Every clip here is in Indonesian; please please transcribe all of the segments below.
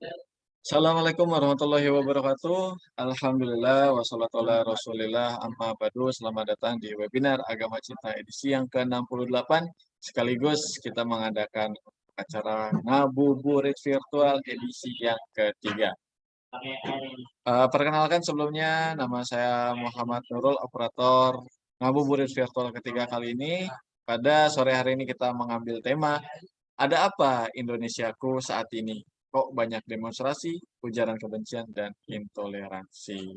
Assalamualaikum warahmatullahi wabarakatuh. Alhamdulillah wassalatu ala Rasulillah amma ba'du. Selamat datang di webinar Agama Cinta edisi yang ke-68. Sekaligus kita mengadakan acara ngabuburit virtual edisi yang ketiga. Perkenalkan sebelumnya, nama saya Muhammad Nurul, operator ngabuburit virtual ketiga kali ini. Pada sore hari ini kita mengambil tema, ada apa Indonesiaku saat ini? Kok banyak demonstrasi, ujaran kebencian, dan intoleransi?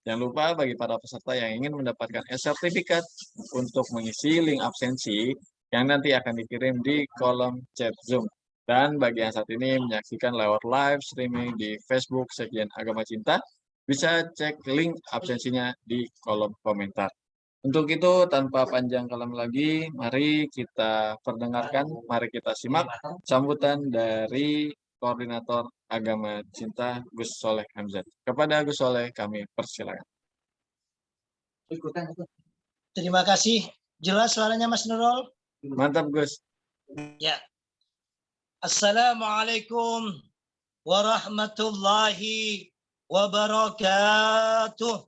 Jangan lupa bagi para peserta yang ingin mendapatkan e-sertifikat untuk mengisi link absensi yang nanti akan dikirim di kolom chat Zoom. Dan bagi yang saat ini menyaksikan lewat live streaming di Facebook Sekjen Agama Cinta, bisa cek link absensinya di kolom komentar. Untuk itu, tanpa panjang kalam lagi, mari kita perdengarkan, mari kita simak sambutan dari Koordinator Agama Cinta Gus Soleh Hamzat. Kepada Gus Soleh, kami persilakan. Terima kasih. Jelas suaranya Mas Nurul? Mantap, Gus. Ya. Assalamualaikum warahmatullahi wabarakatuh.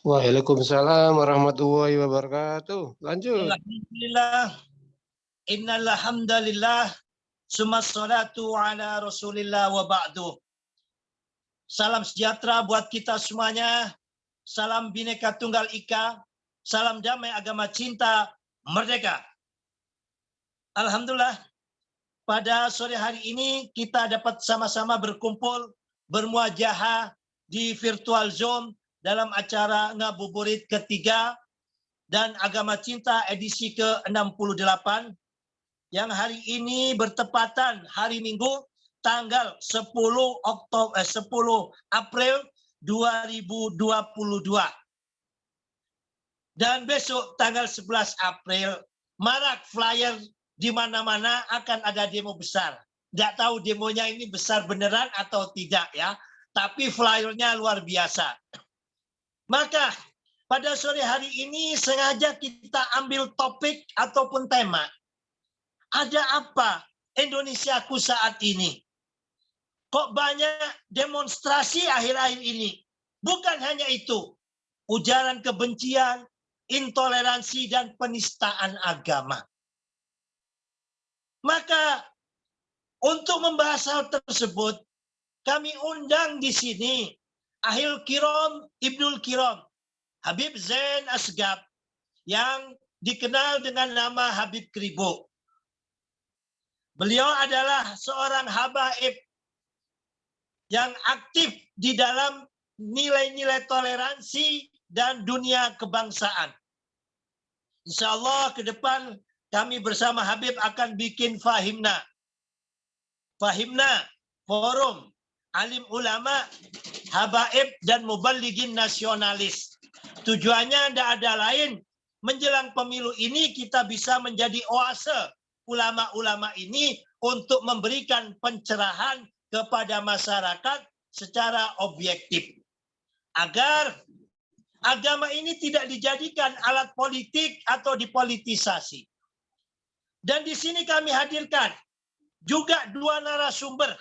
Waalaikumsalam warahmatullahi wabarakatuh. Lanjut. Alhamdulillah. Innal hamdalillah. Summa salatu ala Rasulillah wa ba'du. Salam sejahtera buat kita semuanya. Salam Bhinneka Tunggal Ika. Salam damai agama cinta merdeka. Alhamdulillah, pada sore hari ini kita dapat sama-sama berkumpul, bermuajahah di virtual Zoom dalam acara ngabuburit ketiga dan agama cinta edisi ke-68 yang hari ini bertepatan hari Minggu tanggal 10 April 2022. Dan besok tanggal 11 April marak flyer di mana-mana akan ada demo besar. Nggak tahu demonya ini besar beneran atau tidak ya. Tapi flyernya luar biasa. Maka pada sore hari ini sengaja kita ambil topik ataupun tema. Ada apa Indonesiaku saat ini? Kok banyak demonstrasi akhir-akhir ini? Bukan hanya itu. Ujaran kebencian, intoleransi, dan penistaan agama. Maka untuk membahas hal tersebut, kami undang di sini Ahil Kiram Ibnul Kiram, Habib Zain Asgab, yang dikenal dengan nama Habib Kribo. Beliau adalah seorang habaib yang aktif di dalam nilai-nilai toleransi dan dunia kebangsaan. Insya Allah ke depan kami bersama Habib akan bikin Fahimna. Fahimna, forum alim ulama, habaib, dan muballighin nasionalis. Tujuannya tidak ada lain, menjelang pemilu ini kita bisa menjadi oase ulama-ulama ini untuk memberikan pencerahan kepada masyarakat secara objektif. Agar agama ini tidak dijadikan alat politik atau dipolitisasi. Dan di sini kami hadirkan juga dua narasumber.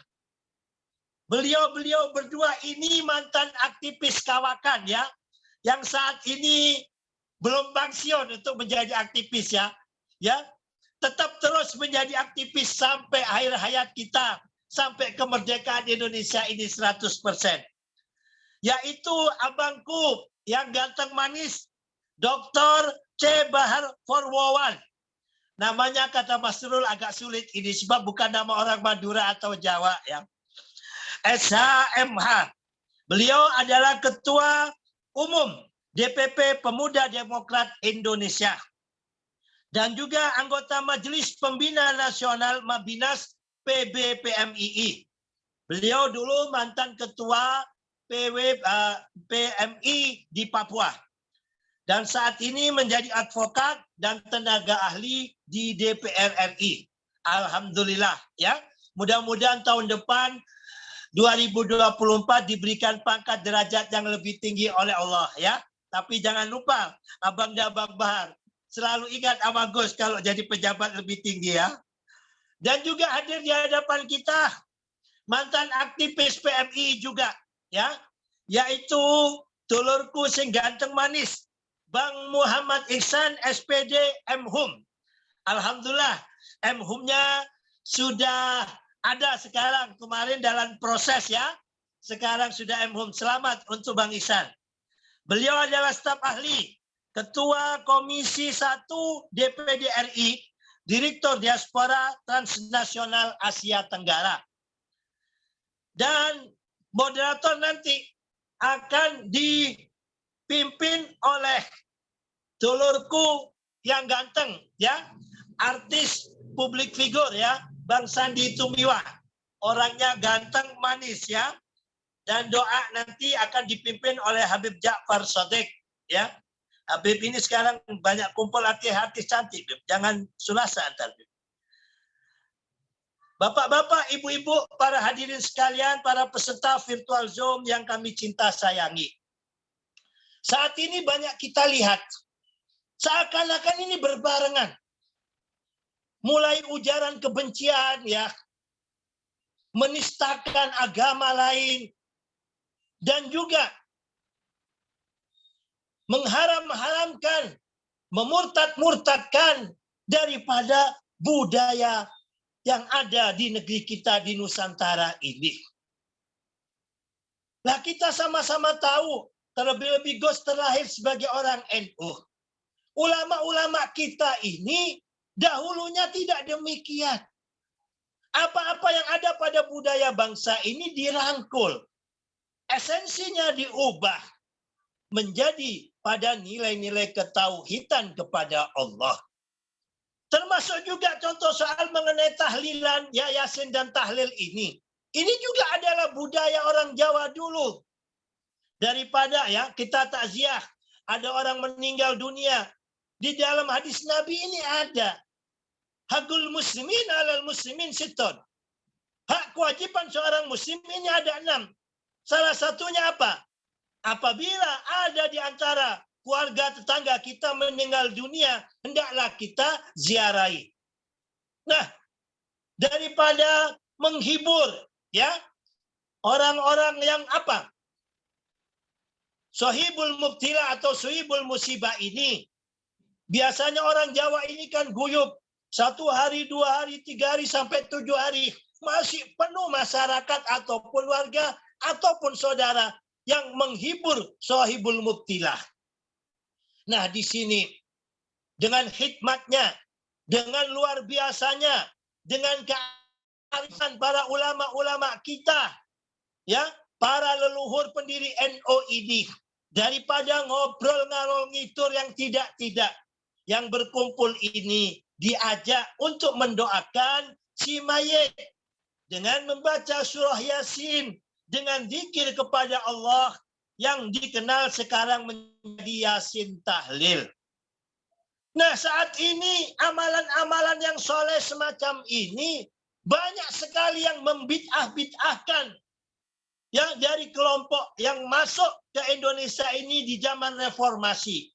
Beliau-beliau berdua ini mantan aktivis kawakan ya, yang saat ini belum pensiun untuk menjadi aktivis ya. Ya, tetap terus menjadi aktivis sampai akhir hayat kita, sampai kemerdekaan Indonesia ini 100%. Yaitu abangku yang ganteng manis, Dr. C. Bahar Forwawan. Namanya kata Mas Nurul agak sulit ini sebab bukan nama orang Madura atau Jawa ya. SHMH. Beliau adalah Ketua Umum DPP Pemuda Demokrat Indonesia. Dan juga anggota Majelis Pembina Nasional Mabinas PBPMII. Beliau dulu mantan Ketua PMI di Papua. Dan saat ini menjadi advokat dan tenaga ahli di DPR RI. Alhamdulillah ya. Mudah-mudahan tahun depan 2024 diberikan pangkat derajat yang lebih tinggi oleh Allah ya. Tapi jangan lupa Abang dan Abang Bahar selalu ingat sama Gus kalau jadi pejabat lebih tinggi ya. Dan juga hadir di hadapan kita mantan aktivis PMI juga, ya, yaitu dulurku sing ganteng manis, Bang Muhammad Ihsan SPD MHUM. Alhamdulillah, MHUM-nya sudah ada sekarang, kemarin dalam proses ya. Sekarang sudah MHUM. Selamat untuk Bang Ihsan. Beliau adalah staf ahli, Ketua Komisi 1 DPD RI, Direktur Diaspora Transnasional Asia Tenggara. Dan moderator nanti akan dipimpin oleh dulurku yang ganteng, ya, artis publik figur, ya, Bang Sandi Tumiwa. Orangnya ganteng, manis, ya. Dan doa nanti akan dipimpin oleh Habib Ja'far Shadiq, ya. Habib ini sekarang banyak kumpul artis-artis cantik, Bib. Jangan sulasa antar, Bib. Bapak-bapak, ibu-ibu, para hadirin sekalian, para peserta virtual Zoom yang kami cinta sayangi. Saat ini banyak kita lihat, seakan-akan ini berbarengan. Mulai ujaran kebencian, ya, menistakan agama lain, dan juga mengharam-haramkan, memurtad-murtadkan daripada budaya yang ada di negeri kita di Nusantara ini. Nah, kita sama-sama tahu, terlebih-lebih Gus terlahir sebagai orang NU. Ulama-ulama kita ini dahulunya tidak demikian. Apa-apa yang ada pada budaya bangsa ini dirangkul. Esensinya diubah menjadi pada nilai-nilai ketauhidan kepada Allah. Termasuk juga contoh soal mengenai tahlilan, ya, Yasin dan tahlil ini. Ini juga adalah budaya orang Jawa dulu. Daripada, ya, kita takziah, ada orang meninggal dunia. Di dalam hadis Nabi ini ada. Hakul muslimin alal muslimin sittun. Hak kewajiban seorang muslim ini ada 6. Salah satunya apa? Apabila ada di antara keluarga tetangga kita meninggal dunia, hendaklah kita ziarahi. Nah, daripada menghibur, ya, orang-orang yang apa? Sohibul mubtila atau sohibul musibah ini. Biasanya orang Jawa ini kan guyup. 1 hari, 2 hari, 3 hari, sampai 7 hari. Masih penuh masyarakat ataupun warga ataupun saudara yang menghibur sohibul mubtilah. Nah, di sini dengan hikmatnya, dengan luar biasanya, dengan kearifan para ulama-ulama kita, ya, para leluhur pendiri NU ini, daripada ngobrol ngalor ngidur yang tidak-tidak, yang berkumpul ini diajak untuk mendoakan si mayit dengan membaca surah Yasin, dengan zikir kepada Allah yang dikenal sekarang menjadi Yasin tahlil. Nah, saat ini amalan-amalan yang soleh semacam ini banyak sekali yang membid'ah-bid'ahkan, ya, dari kelompok yang masuk ke Indonesia ini di zaman reformasi.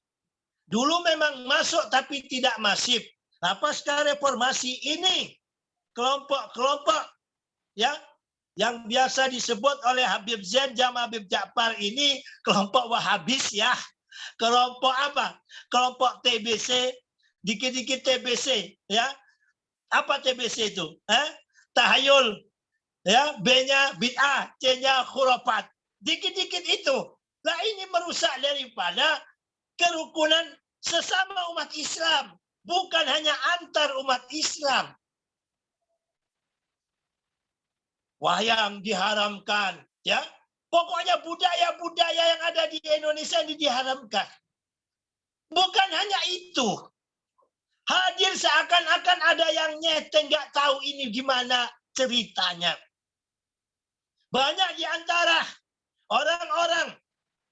Dulu memang masuk tapi tidak masif. Nah, pasca reformasi ini kelompok-kelompok, ya, yang biasa disebut oleh Habib Zain Jam Habib Ja'far ini kelompok Wahabis, ya. Kelompok apa? Kelompok TBC, dikit-dikit TBC, ya. Apa TBC itu? Tahayul, ya, B-nya bid'ah, C-nya khurafat. Dikit-dikit itu. Nah, ini merusak daripada kerukunan sesama umat Islam, bukan hanya antar umat Islam. Wayang diharamkan, ya. Pokoknya budaya-budaya yang ada di Indonesia ini diharamkan. Bukan hanya itu. Hadir seakan-akan ada yang nyeteng, nggak tahu ini gimana ceritanya. Banyak di antara orang-orang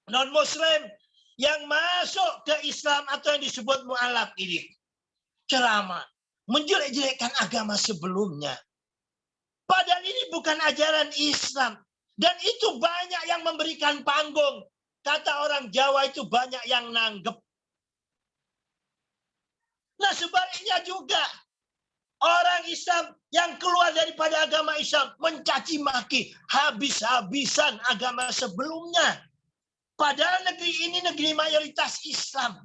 non-Muslim yang masuk ke Islam atau yang disebut mu'alaf ini ceramah, menjelek-jelekkan agama sebelumnya. Padahal ini bukan ajaran Islam. Dan itu banyak yang memberikan panggung. Kata orang Jawa itu banyak yang nanggep. Nah, sebaliknya juga. Orang Islam yang keluar daripada agama Islam mencaci maki habis-habisan agama sebelumnya. Padahal negeri ini negeri mayoritas Islam.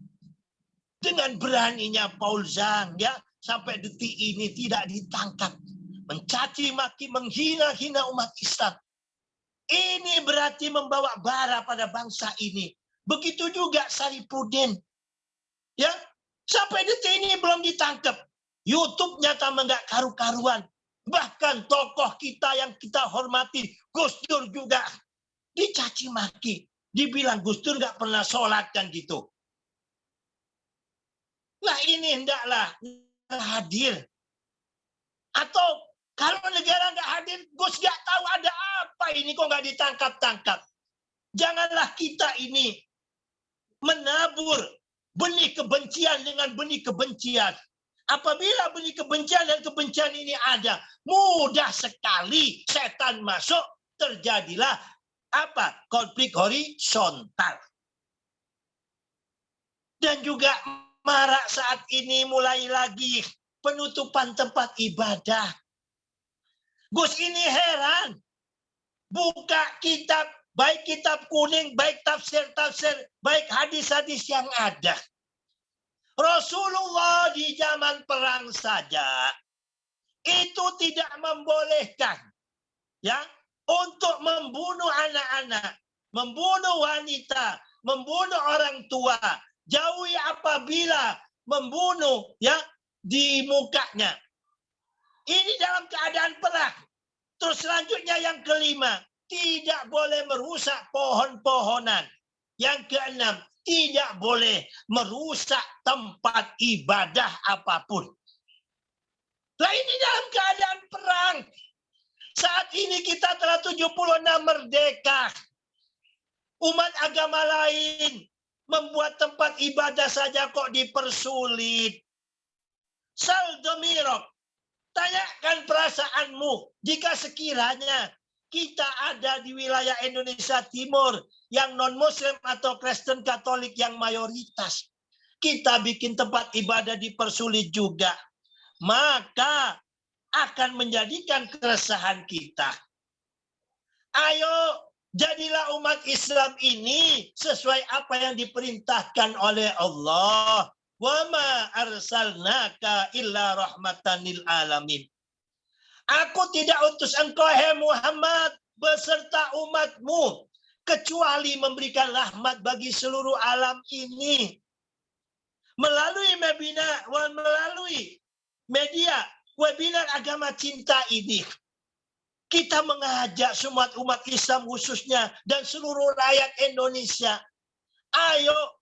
Dengan beraninya Paul Zhang ya sampai detik ini tidak ditangkap. Mencaci maki, menghina-hina umat Islam. Ini berarti membawa bara pada bangsa ini. Begitu juga Saripudin. Ya, sampai detik ini belum ditangkap. YouTube-nya tambah nggak karu-karuan. Bahkan tokoh kita yang kita hormati, Gus Dur juga dicaci maki. Dibilang Gus Dur nggak pernah sholat kan gitu. Nah ini hendaklah hadir. Atau kalau negara nggak hadir, Gus nggak tahu ada apa ini kok nggak ditangkap-tangkap. Janganlah kita ini menabur benih kebencian dengan benih kebencian. Apabila benih kebencian dan kebencian ini ada, mudah sekali setan masuk, terjadilah apa? Konflik horizontal. Dan juga marak saat ini mulai lagi penutupan tempat ibadah. Gus ini heran. Buka kitab, baik kitab kuning, baik tafsir-tafsir, baik hadis-hadis yang ada. Rasulullah di zaman perang saja itu tidak membolehkan ya untuk membunuh anak-anak, membunuh wanita, membunuh orang tua. Jauhi apabila membunuh ya di mukanya. Ini dalam keadaan perang. Terus selanjutnya yang kelima, tidak boleh merusak pohon-pohonan. Yang keenam, tidak boleh merusak tempat ibadah apapun. Nah ini dalam keadaan perang. Saat ini kita telah 76 merdeka. Umat agama lain membuat tempat ibadah saja kok dipersulit. Saldomirok, tanyakan perasaanmu jika sekiranya kita ada di wilayah Indonesia Timur yang non-Muslim atau Kristen Katolik yang mayoritas. Kita bikin tempat ibadah dipersulit juga. Maka akan menjadikan keresahan kita. Ayo, jadilah umat Islam ini sesuai apa yang diperintahkan oleh Allah. Wa ma arsalnaka illa rahmatan lil alamin. Aku tidak utus engkau, hai Muhammad, beserta umatmu, kecuali memberikan rahmat bagi seluruh alam ini. Melalui media webinar agama cinta ini, kita mengajak semua umat Islam khususnya dan seluruh rakyat Indonesia. Ayo,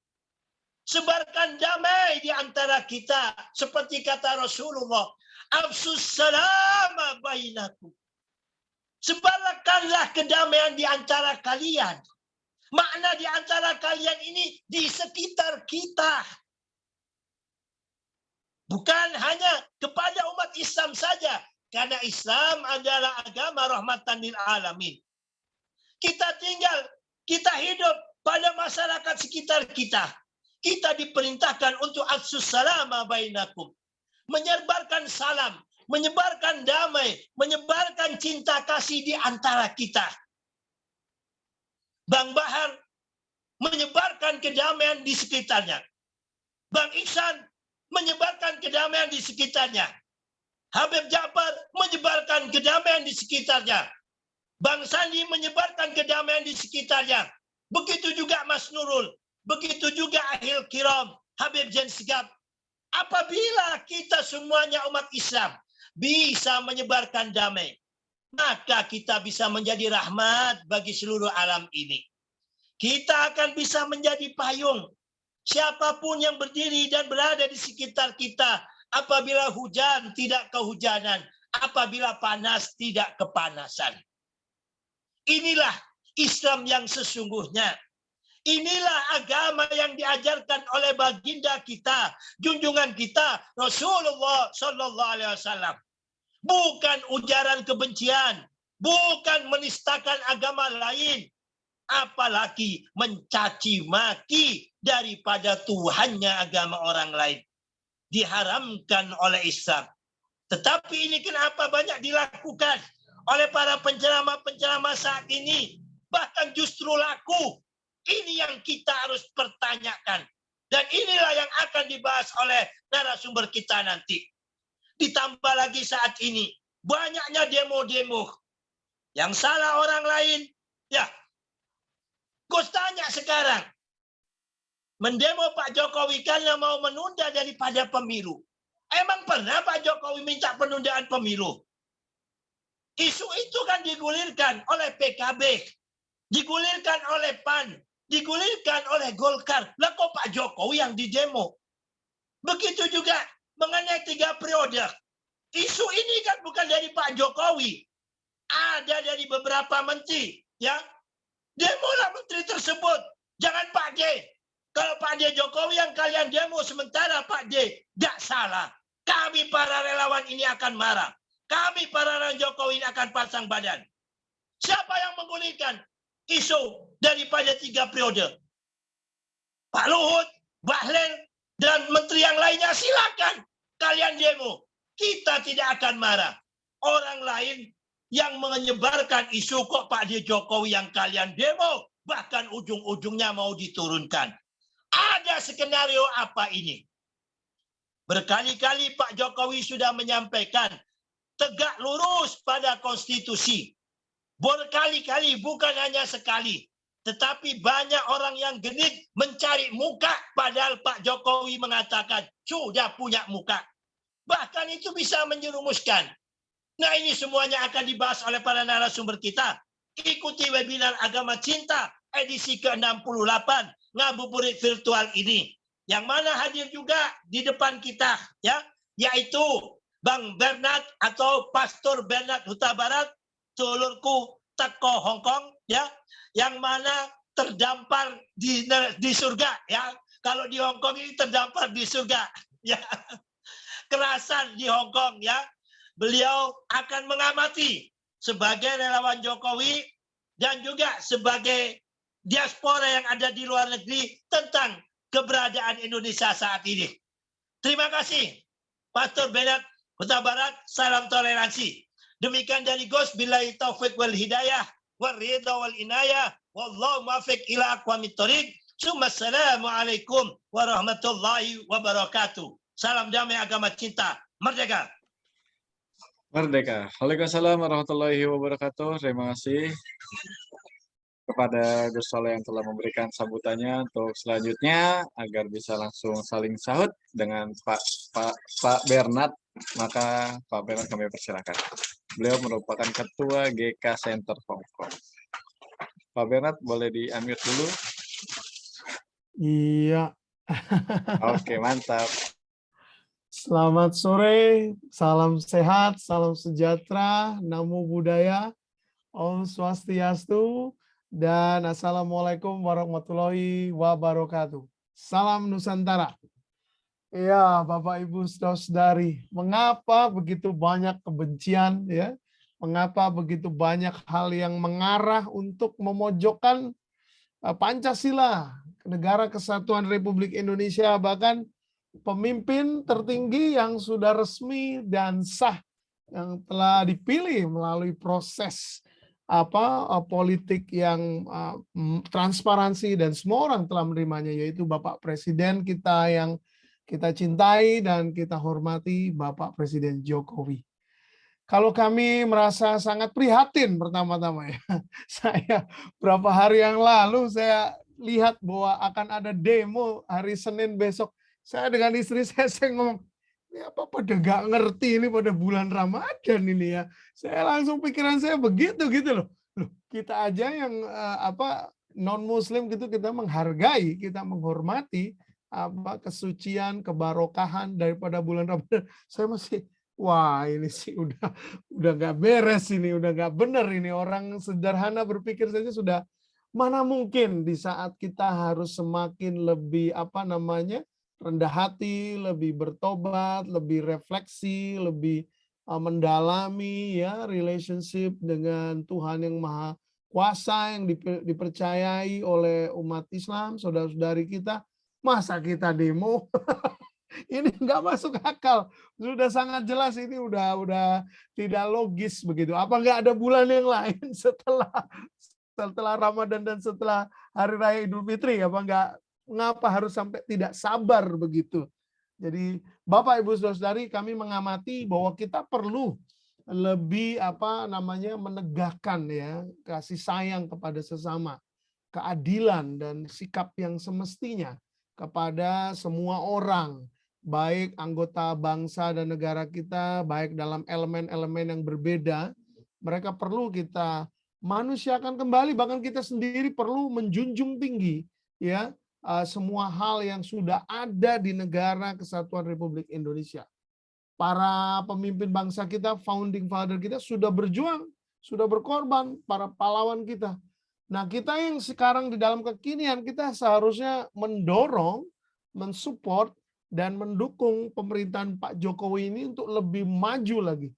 sebarkan damai di antara kita. Seperti kata Rasulullah, Afsus salama bainakum. Sebarkanlah kedamaian di antara kalian. Makna di antara kalian ini di sekitar kita. Bukan hanya kepada umat Islam saja. Karena Islam adalah agama rahmatan lil alamin. Kita hidup pada masyarakat sekitar kita. Kita diperintahkan untuk afsus salama bainakum. Menyebarkan salam, menyebarkan damai, menyebarkan cinta kasih di antara kita. Bang Bahar menyebarkan kedamaian di sekitarnya. Bang Iksan menyebarkan kedamaian di sekitarnya. Habib Ja'far menyebarkan kedamaian di sekitarnya. Bang Sandi menyebarkan kedamaian di sekitarnya. Begitu juga Mas Nurul. Begitu juga Ahil Kiram, Habib Zain Shihab. Apabila kita semuanya umat Islam bisa menyebarkan damai, maka kita bisa menjadi rahmat bagi seluruh alam ini. Kita akan bisa menjadi payung. Siapapun yang berdiri dan berada di sekitar kita, apabila hujan tidak kehujanan, apabila panas tidak kepanasan. Inilah Islam yang sesungguhnya. Inilah agama yang diajarkan oleh baginda kita, junjungan kita, Rasulullah Sallallahu Alaihi Wasallam. Bukan ujaran kebencian, bukan menistakan agama lain, apalagi mencaci maki daripada Tuhannya agama orang lain. Diharamkan oleh Islam. Tetapi ini kenapa banyak dilakukan oleh para penceramah-penceramah saat ini? Bahkan justru laku. Ini yang kita harus pertanyakan. Dan inilah yang akan dibahas oleh narasumber kita nanti. Ditambah lagi saat ini, banyaknya demo-demo. Yang salah orang lain, ya. Gus tanya sekarang, mendemo Pak Jokowi karena mau menunda daripada pemilu. Emang pernah Pak Jokowi minta penundaan pemilu? Isu itu kan digulirkan oleh PKB, digulirkan oleh PAN, digulirkan oleh Golkar. Lah kok Pak Jokowi yang didemo? Begitu juga mengenai 3 periode. Isu ini kan bukan dari Pak Jokowi. Ada dari beberapa menteri, ya. Demolah menteri tersebut. Jangan Pak D. Kalau Pak D Jokowi yang kalian demo sementara Pak D, tidak salah. Kami para relawan ini akan marah. Kami para relawan Jokowi ini akan pasang badan. Siapa yang menggulirkan isu daripada 3 periode? Pak Luhut, Bahlil, dan menteri yang lainnya silakan. Kalian demo. Kita tidak akan marah. Orang lain yang menyebarkan isu kok Pak D Jokowi yang kalian demo, bahkan ujung-ujungnya mau diturunkan. Ada skenario apa ini? Berkali-kali Pak Jokowi sudah menyampaikan tegak lurus pada konstitusi. Berkali-kali, bukan hanya sekali. Tetapi banyak orang yang genit mencari muka, padahal Pak Jokowi mengatakan sudah punya muka. Bahkan itu bisa menjerumuskan. Nah, ini semuanya akan dibahas oleh para narasumber kita. Ikuti webinar Agama Cinta edisi ke-68 ngabuburit virtual ini. Yang mana hadir juga di depan kita, ya, yaitu Bang Bernard atau Pastor Bernard Huta Barat, dulurku teko Hongkong, ya, yang mana terdampar di surga, ya. Kalau di Hongkong ini terdampar di surga, ya. Kerasan di Hongkong, ya. Beliau akan mengamati sebagai relawan Jokowi dan juga sebagai diaspora yang ada di luar negeri tentang keberadaan Indonesia saat ini. Terima kasih, Pastor Bernard Huta Barat. Salam toleransi. Demikian dari Gus, billahi taufik wal hidayah, wal ridha wal inayah, wallahu muwaffiq ila aqwamit thoriq. Assalamualaikum warahmatullahi wabarakatuh. Salam damai agama cinta. Merdeka. Merdeka. Waalaikumsalam warahmatullahi wabarakatuh. Terima kasih kepada Gus Soleh yang telah memberikan sambutannya. Untuk selanjutnya agar bisa langsung saling sahut dengan Pak Bernard, maka Pak Bernard kami persilakan. Beliau merupakan Ketua GK Center Hong Kong. Pak Bernard boleh di-unmute dulu. Iya. Oke, mantap. Selamat sore, salam sehat, salam sejahtera, namo buddhaya, Om Swastiastu, dan Assalamualaikum warahmatullahi wabarakatuh. Salam Nusantara. Ya, Bapak Ibu Saudara-saudari, mengapa begitu banyak kebencian, ya? Mengapa begitu banyak hal yang mengarah untuk memojokkan Pancasila, Negara Kesatuan Republik Indonesia, bahkan pemimpin tertinggi yang sudah resmi dan sah yang telah dipilih melalui proses politik yang transparansi dan semua orang telah menerimanya, yaitu Bapak Presiden kita yang kita cintai dan kita hormati, Bapak Presiden Jokowi. Kalau kami merasa sangat prihatin pertama-tama, ya. Saya berapa hari yang lalu saya lihat bahwa akan ada demo hari Senin besok. Saya dengan istri saya ngomong, ini apa pada nggak ngerti ini pada bulan Ramadan ini, ya. Saya langsung pikiran saya begitu gitu loh. Kita aja yang non Muslim gitu, kita menghargai, kita menghormati kesucian, kebarokahan daripada bulan Ramadan. Saya masih, wah ini sih udah nggak beres ini, udah nggak benar ini. Orang sederhana berpikir saja sudah, mana mungkin di saat kita harus semakin lebih rendah hati, lebih bertobat, lebih refleksi, lebih mendalami, ya, relationship dengan Tuhan yang Maha Kuasa yang dipercayai oleh umat Islam, saudara-saudari kita. Masa kita demo? Ini nggak masuk akal. Sudah sangat jelas ini udah tidak logis begitu. Apa nggak ada bulan yang lain setelah Ramadan dan setelah Hari Raya Idul Fitri? Apa nggak, mengapa harus sampai tidak sabar begitu? Jadi Bapak Ibu Saudari, kami mengamati bahwa kita perlu lebih menegakkan ya kasih sayang kepada sesama, keadilan dan sikap yang semestinya kepada semua orang, baik anggota bangsa dan negara kita, baik dalam elemen-elemen yang berbeda. Mereka perlu kita manusiakan kembali, bahkan kita sendiri perlu menjunjung tinggi ya semua hal yang sudah ada di negara Kesatuan Republik Indonesia. Para pemimpin bangsa kita, founding father kita sudah berjuang, sudah berkorban, para pahlawan kita. Nah, kita yang sekarang di dalam kekinian, kita seharusnya mendorong, mensupport, dan mendukung pemerintahan Pak Jokowi ini untuk lebih maju lagi,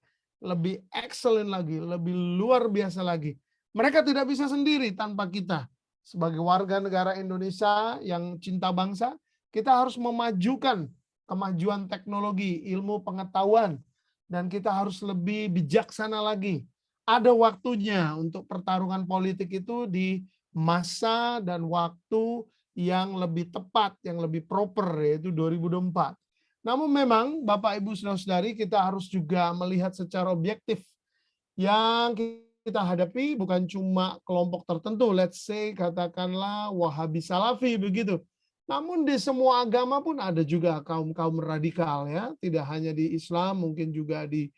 lebih excellent lagi, lebih luar biasa lagi. Mereka tidak bisa sendiri tanpa kita. Sebagai warga negara Indonesia yang cinta bangsa, kita harus memajukan kemajuan teknologi, ilmu pengetahuan, dan kita harus lebih bijaksana lagi. Ada waktunya untuk pertarungan politik itu di masa dan waktu yang lebih tepat, yang lebih proper, yaitu 2024. Namun memang Bapak Ibu Saudara-saudari, kita harus juga melihat secara objektif. Yang kita hadapi bukan cuma kelompok tertentu, let's say katakanlah Wahabi Salafi begitu. Namun di semua agama pun ada juga kaum-kaum radikal ya, tidak hanya di Islam, mungkin juga di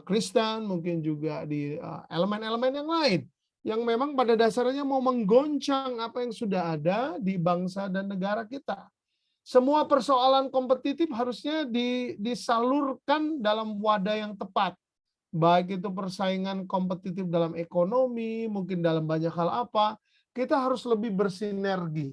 Kristen, mungkin juga di elemen-elemen yang lain yang memang pada dasarnya mau menggoncang apa yang sudah ada di bangsa dan negara kita. Semua persoalan kompetitif harusnya disalurkan dalam wadah yang tepat. Baik itu persaingan kompetitif dalam ekonomi, mungkin dalam banyak hal apa, kita harus lebih bersinergi.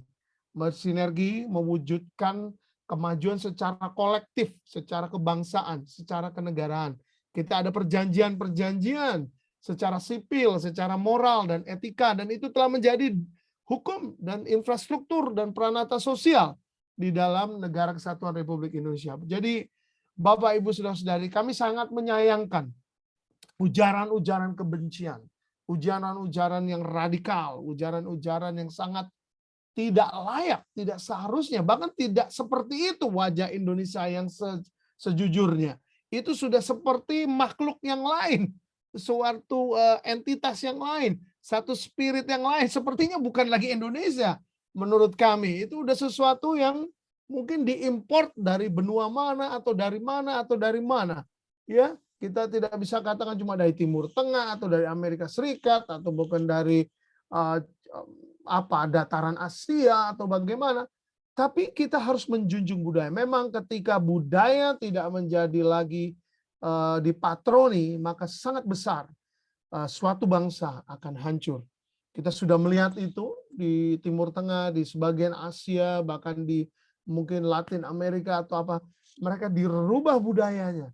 Bersinergi mewujudkan kemajuan secara kolektif, secara kebangsaan, secara kenegaraan. Kita ada perjanjian-perjanjian secara sipil, secara moral dan etika, dan itu telah menjadi hukum dan infrastruktur dan peranata sosial di dalam negara Kesatuan Republik Indonesia. Jadi Bapak Ibu Saudara-saudari, kami sangat menyayangkan ujaran-ujaran kebencian, ujaran-ujaran yang radikal, ujaran-ujaran yang sangat tidak layak, tidak seharusnya, bahkan tidak seperti itu wajah Indonesia yang sejujurnya. Itu sudah seperti makhluk yang lain, suatu entitas yang lain, satu spirit yang lain, sepertinya bukan lagi Indonesia. Menurut kami, itu udah sesuatu yang mungkin diimport dari benua mana, atau dari mana, atau dari mana. Ya, kita tidak bisa katakan cuma dari Timur Tengah, atau dari Amerika Serikat, atau bukan dari dataran Asia atau bagaimana, tapi kita harus menjunjung budaya. Memang ketika budaya tidak menjadi lagi dipatroni, maka sangat besar suatu bangsa akan hancur. Kita sudah melihat itu di Timur Tengah, di sebagian Asia, bahkan di mungkin Latin Amerika atau apa, mereka dirubah budayanya,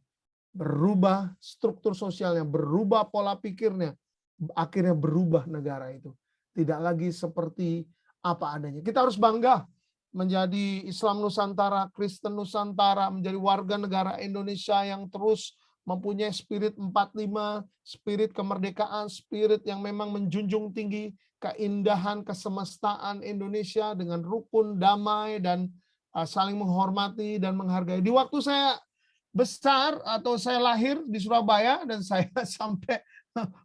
berubah struktur sosialnya, berubah pola pikirnya, akhirnya berubah negara itu. Tidak lagi seperti apa adanya. Kita harus bangga menjadi Islam Nusantara, Kristen Nusantara, menjadi warga negara Indonesia yang terus mempunyai spirit 45, spirit kemerdekaan, spirit yang memang menjunjung tinggi keindahan, kesemestaan Indonesia dengan rukun, damai, dan saling menghormati dan menghargai. Di waktu saya besar atau saya lahir di Surabaya dan saya sampai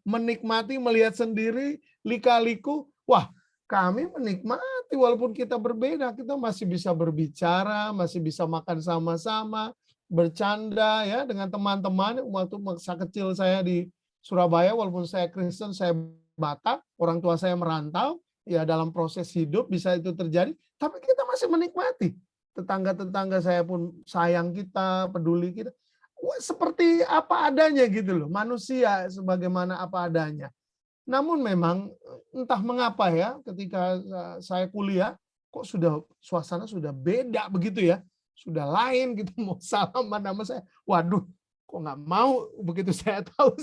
menikmati, melihat sendiri lika-liku, wah, kami menikmati walaupun kita berbeda, kita masih bisa berbicara, masih bisa makan sama-sama, bercanda ya dengan teman-teman. Waktu masa kecil saya di Surabaya, walaupun saya Kristen, saya Batak, orang tua saya merantau, ya dalam proses hidup bisa itu terjadi, tapi kita masih menikmati. Tetangga-tetangga saya pun sayang kita, peduli kita. Wah, seperti apa adanya gitu loh, manusia sebagaimana apa adanya. Namun memang entah mengapa ya, ketika saya kuliah, kok suasana sudah beda begitu ya, sudah lain gitu, mau salaman nama saya, waduh, kok nggak mau. Begitu saya tahu,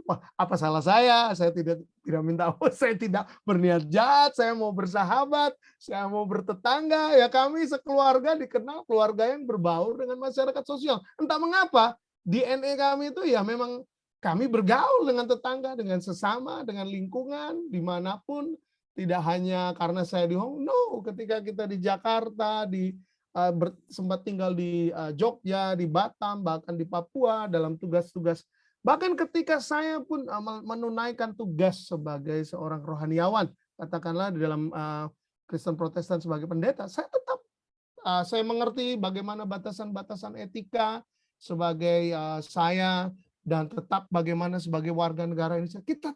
wah, apa salah saya? Saya tidak minta, saya tidak berniat jahat, saya mau bersahabat, saya mau bertetangga. Ya kami sekeluarga dikenal keluarga yang berbaur dengan masyarakat sosial. Entah mengapa DNA kami itu ya memang kami bergaul dengan tetangga, dengan sesama, dengan lingkungan dimanapun. Tidak hanya karena saya di Hong Kong, no, ketika kita di Jakarta, sempat tinggal di Jogja, di Batam, bahkan di Papua dalam tugas-tugas. Bahkan ketika saya pun menunaikan tugas sebagai seorang rohaniawan, katakanlah di dalam Kristen Protestan sebagai pendeta, saya tetap saya mengerti bagaimana batasan-batasan etika sebagai saya, dan tetap bagaimana sebagai warga negara Indonesia. Kita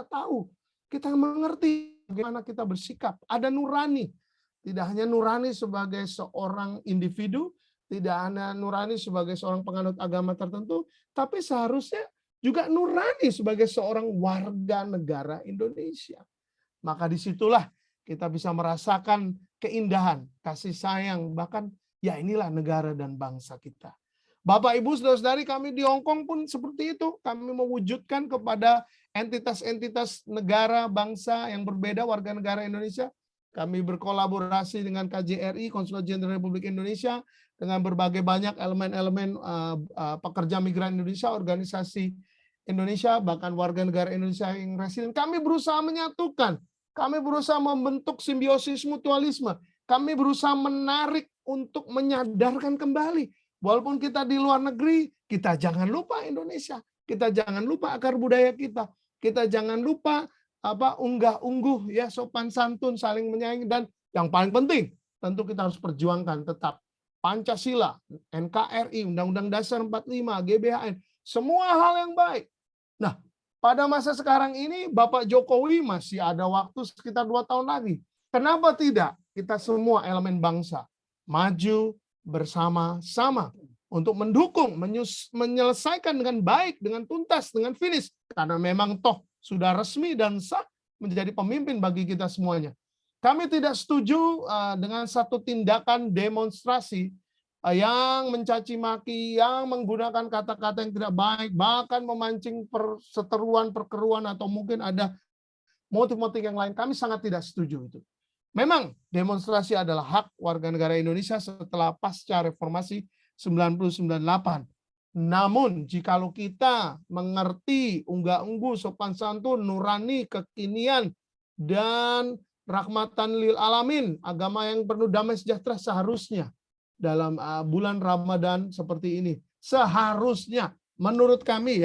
tahu, kita mengerti bagaimana kita bersikap. Ada nurani. Tidak hanya nurani sebagai seorang individu, tidak hanya nurani sebagai seorang penganut agama tertentu, tapi seharusnya juga nurani sebagai seorang warga negara Indonesia. Maka disitulah kita bisa merasakan keindahan, kasih sayang, bahkan ya inilah negara dan bangsa kita. Bapak, Ibu, Saudara-saudari, kami di Hong Kong pun seperti itu. Kami mewujudkan kepada entitas-entitas negara, bangsa yang berbeda, warga negara Indonesia. Kami berkolaborasi dengan KJRI, Konsulat Jenderal Republik Indonesia, dengan berbagai banyak elemen-elemen pekerja migran Indonesia, organisasi Indonesia, bahkan warga negara Indonesia yang residen. Kami berusaha menyatukan, kami berusaha membentuk simbiosis mutualisme, kami berusaha menarik untuk menyadarkan kembali. Walaupun kita di luar negeri, kita jangan lupa Indonesia, kita jangan lupa akar budaya kita jangan lupa unggah-ungguh, ya, sopan santun, saling menyayangi, dan yang paling penting tentu kita harus perjuangkan tetap Pancasila, NKRI, Undang-Undang Dasar 45, GBHN, semua hal yang baik. Nah, pada masa sekarang ini Bapak Jokowi masih ada waktu sekitar 2 tahun lagi. Kenapa tidak kita semua elemen bangsa maju bersama-sama untuk mendukung, menyelesaikan dengan baik, dengan tuntas, dengan finish, karena memang toh sudah resmi dan sah menjadi pemimpin bagi kita semuanya. Kami tidak setuju dengan satu tindakan demonstrasi yang mencaci maki, yang menggunakan kata-kata yang tidak baik, bahkan memancing perseteruan, perkeruan, atau mungkin ada motif-motif yang lain. Kami sangat tidak setuju itu. Memang demonstrasi adalah hak warga negara Indonesia setelah pasca reformasi 1998. Namun jikalau kita mengerti unggah-ungguh, sopan santun, nurani, kekinian, dan rahmatan lil alamin, agama yang penuh damai sejahtera, seharusnya dalam bulan Ramadan seperti ini, seharusnya menurut kami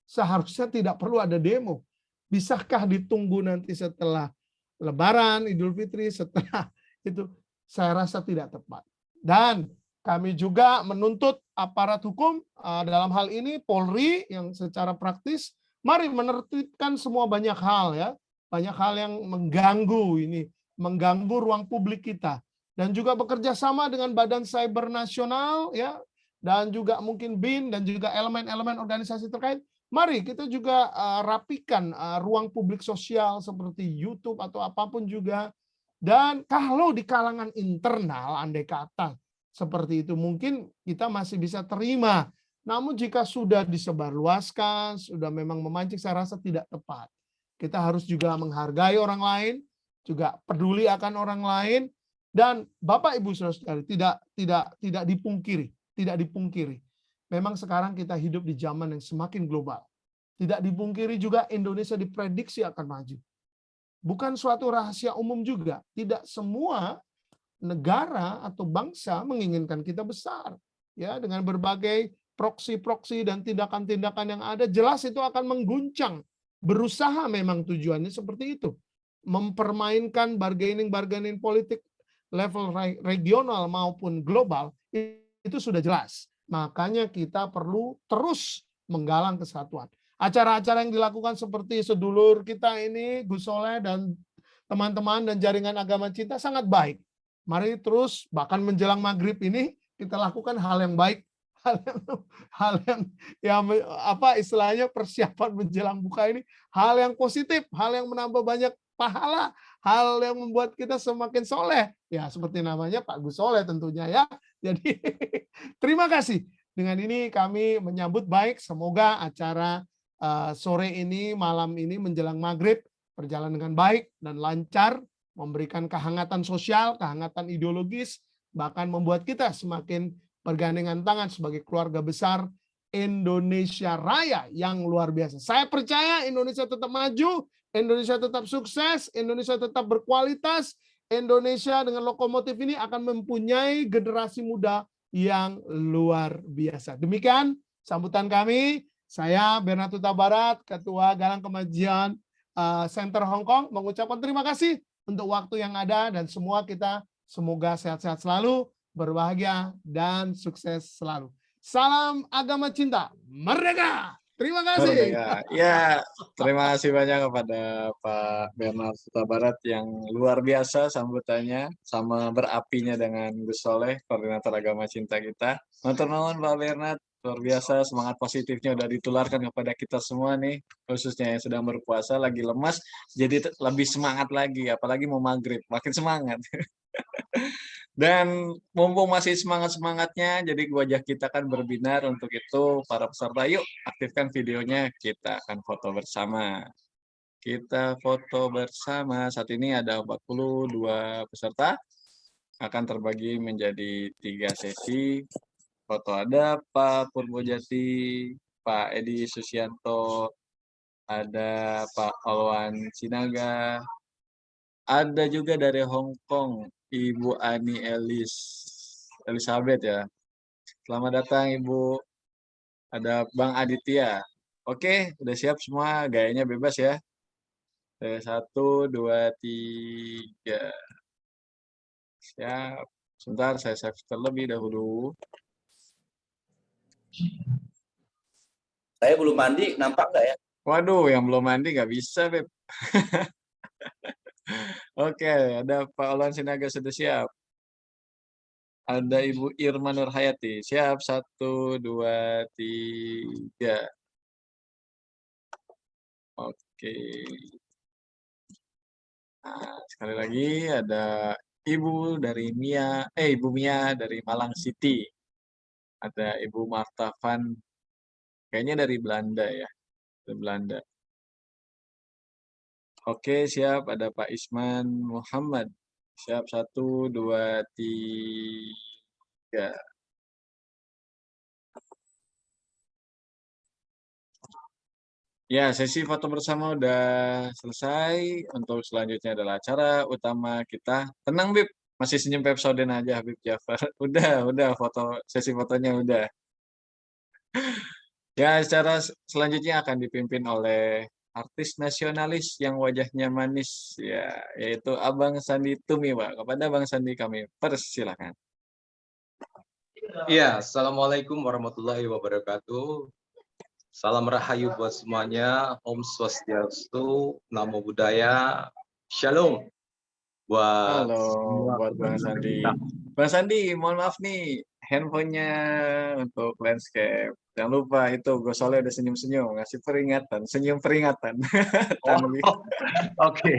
seharusnya tidak perlu ada demo. Bisakah ditunggu nanti setelah Lebaran, Idul Fitri, setelah itu? Saya rasa tidak tepat. Dan kami juga menuntut aparat hukum dalam hal ini Polri yang secara praktis, mari menertibkan semua banyak hal, ya, banyak hal yang mengganggu ruang publik kita, dan juga bekerja sama dengan Badan Cyber Nasional, ya, dan juga mungkin BIN dan juga elemen-elemen organisasi terkait. Mari kita juga rapikan ruang publik sosial seperti YouTube atau apapun juga. Dan kalau di kalangan internal, andai kata seperti itu, mungkin kita masih bisa terima. Namun jika sudah disebarluaskan, sudah memang memancing, saya rasa tidak tepat. Kita harus juga menghargai orang lain, juga peduli akan orang lain. Dan Bapak Ibu Saudara, tidak dipungkiri. Memang sekarang kita hidup di zaman yang semakin global. Tidak dipungkiri juga Indonesia diprediksi akan maju. Bukan suatu rahasia umum juga. Tidak semua negara atau bangsa menginginkan kita besar. Ya, dengan berbagai proksi-proksi dan tindakan-tindakan yang ada, jelas itu akan mengguncang. Berusaha memang tujuannya seperti itu. Mempermainkan bargaining politik level regional maupun global, itu sudah jelas. Makanya kita perlu terus menggalang kesatuan. Acara-acara yang dilakukan seperti sedulur kita ini, Gus Soleh dan teman-teman dan jaringan agama cinta sangat baik. Mari terus, bahkan menjelang maghrib ini kita lakukan hal yang baik, hal yang istilahnya persiapan menjelang buka ini, hal yang positif, hal yang menambah banyak pahala, hal yang membuat kita semakin soleh. Ya, seperti namanya Pak Gus Soleh tentunya, ya. Jadi terima kasih Dengan ini kami menyambut baik, semoga acara sore ini, malam ini menjelang maghrib berjalan dengan baik dan lancar, memberikan kehangatan sosial, kehangatan ideologis, bahkan membuat kita semakin bergandengan tangan sebagai keluarga besar Indonesia Raya yang luar biasa. Saya percaya Indonesia tetap maju, Indonesia tetap sukses, Indonesia tetap berkualitas, Indonesia dengan lokomotif ini akan mempunyai generasi muda yang luar biasa. Demikian sambutan kami. Saya Bernard Huta Barat, Ketua Galang Kemajuan Center Hong Kong, mengucapkan terima kasih untuk waktu yang ada dan semua kita semoga sehat-sehat selalu, berbahagia dan sukses selalu. Salam agama cinta, merdeka! Terima kasih. Merdeka. Ya, terima kasih banyak kepada Pak Bernard Huta Barat yang luar biasa sambutannya sama berapinya dengan Gus Soleh, koordinator agama cinta kita. Matur nuwun Pak Bernard, luar biasa semangat positifnya udah ditularkan kepada kita semua nih, khususnya yang sedang berpuasa lagi lemas, jadi lebih semangat lagi, apalagi mau maghrib, makin semangat. Dan mumpung masih semangat-semangatnya, jadi wajah kita kan berbinar untuk itu. Para peserta, yuk aktifkan videonya, kita akan foto bersama. Kita foto bersama. Saat ini ada 42 peserta, akan terbagi menjadi 3 sesi. Foto ada Pak Purbojati, Pak Edi Susianto, ada Pak Alwan Sinaga, ada juga dari Hong Kong, Ibu Ani Elizabeth ya. Selamat datang Ibu. Ada Bang Aditya. Oke, udah siap semua, gayanya bebas ya. 1, 2, 3. Siap. Sebentar, saya save terlebih dahulu. Saya belum mandi, nampak nggak ya? Waduh, yang belum mandi nggak bisa, Beb. Oke, ada Pak Olan Sinaga sudah siap. Ada Ibu Irma Nurhayati. Siap, 1, 2, 3. Oke. Nah, sekali lagi ada Ibu Mia dari Malang City. Ada Ibu Marta Van, kayaknya dari Belanda ya, dari Belanda. Oke, siap. Ada Pak Isman Muhammad. Siap, 1, 2, 3. Ya, sesi foto bersama udah selesai. Untuk selanjutnya adalah acara utama kita. Tenang, Bib. Masih senyum Pepsodent aja, Habib Jafar. Udah, sesi fotonya udah. Ya, acara selanjutnya akan dipimpin oleh artis nasionalis yang wajahnya manis, ya, yaitu Abang Sandi Tumiwa. Kepada Bang Sandi kami persilakan. Iya, Assalamualaikum warahmatullahi wabarakatuh. Salam rahayu buat semuanya. Om Swastiastu, Namo Buddhaya, Shalom. Buat Halo, semua buat Bang Sandi. Bang Sandi, mohon maaf nih, handphonenya untuk landscape. Jangan lupa itu, Gus Soleh udah senyum-senyum, ngasih peringatan, senyum peringatan. Oke.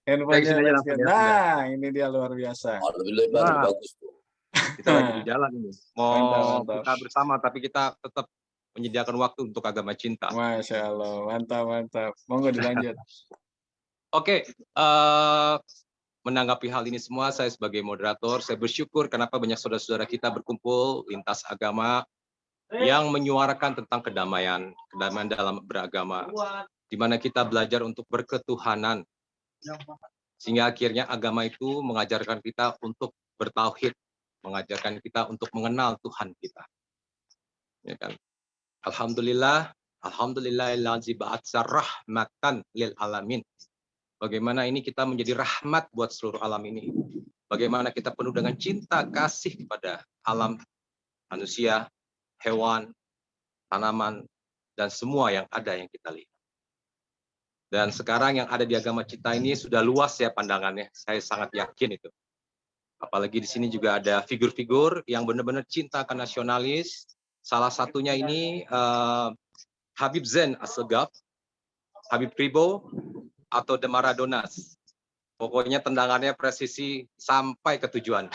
Handphonenya Baik, landscape. Nah, ini dia luar biasa. Oh, lebih lebar, Nah. bagus tuh. Kita lagi di jalan ini. Mau Mantap. buka bersama, tapi kita tetap menyediakan waktu untuk agama cinta. Masya Allah, mantap. Monggo dilanjut. Oke, menanggapi hal ini semua, saya sebagai moderator, saya bersyukur kenapa banyak saudara-saudara kita berkumpul lintas agama yang menyuarakan tentang kedamaian dalam beragama, di mana kita belajar untuk berketuhanan, sehingga akhirnya agama itu mengajarkan kita untuk bertauhid, mengajarkan kita untuk mengenal Tuhan kita. Ya kan? Alhamdulillahillazi ba'atsa rahmatan lil alamin. Bagaimana ini kita menjadi rahmat buat seluruh alam ini. Bagaimana kita penuh dengan cinta kasih kepada alam manusia, hewan, tanaman, dan semua yang ada yang kita lihat. Dan sekarang yang ada di agama cinta ini sudah luas ya pandangannya. Saya sangat yakin itu. Apalagi di sini juga ada figur-figur yang benar-benar cinta akan nasionalis. Salah satunya ini Habib Zain Assegaf, Habib Ribo, atau The Maradonas. Pokoknya tendangannya presisi sampai ke tujuan.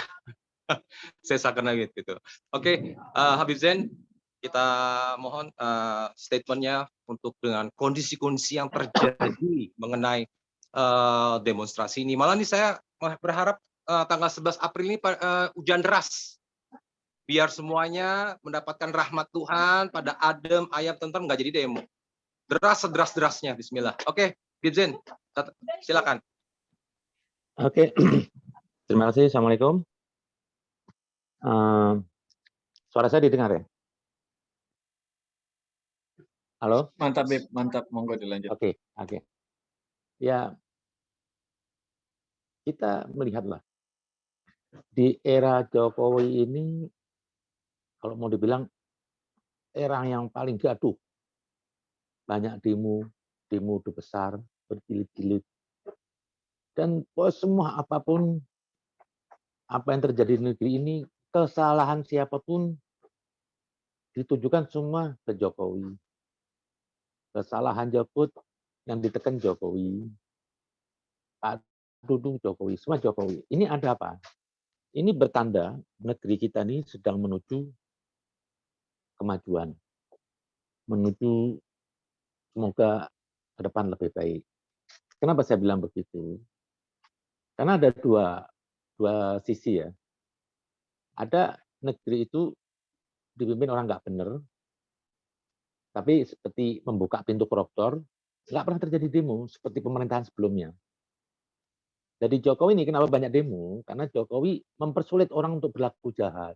Saya sangat gitu. Oke, Habib Zain, kita mohon statementnya untuk dengan kondisi-kondisi yang terjadi mengenai demonstrasi ini. Malah nih saya berharap tanggal 11 April ini hujan deras. Biar semuanya mendapatkan rahmat Tuhan, pada adem, ayam, tentram, nggak jadi demo. Deras sederas-derasnya, bismillah. Oke, Gibzen, silakan. Oke, terima kasih. Assalamualaikum. Suara saya didengar ya? Halo? Mantap, Bib. Mantap. Monggo dilanjut. Oke. Ya, kita melihatlah di era Jokowi ini, kalau mau dibilang era yang paling gaduh, banyak demo besar, berjilid-jilid, dan semua apapun apa yang terjadi di negeri ini, kesalahan siapapun ditujukan semua ke Jokowi. Kesalahan Jokowi yang ditekan Jokowi, Pak Dudung Jokowi, semua Jokowi. Ini ada apa? Ini bertanda negeri kita ini sedang menuju kemajuan, menuju semoga ke depan lebih baik. Kenapa saya bilang begitu? Karena ada dua sisi ya. Ada negeri itu dipimpin orang nggak benar, tapi seperti membuka pintu koruptor, nggak pernah terjadi demo seperti pemerintahan sebelumnya. Jadi Jokowi ini kenapa banyak demo? Karena Jokowi mempersulit orang untuk berlaku jahat,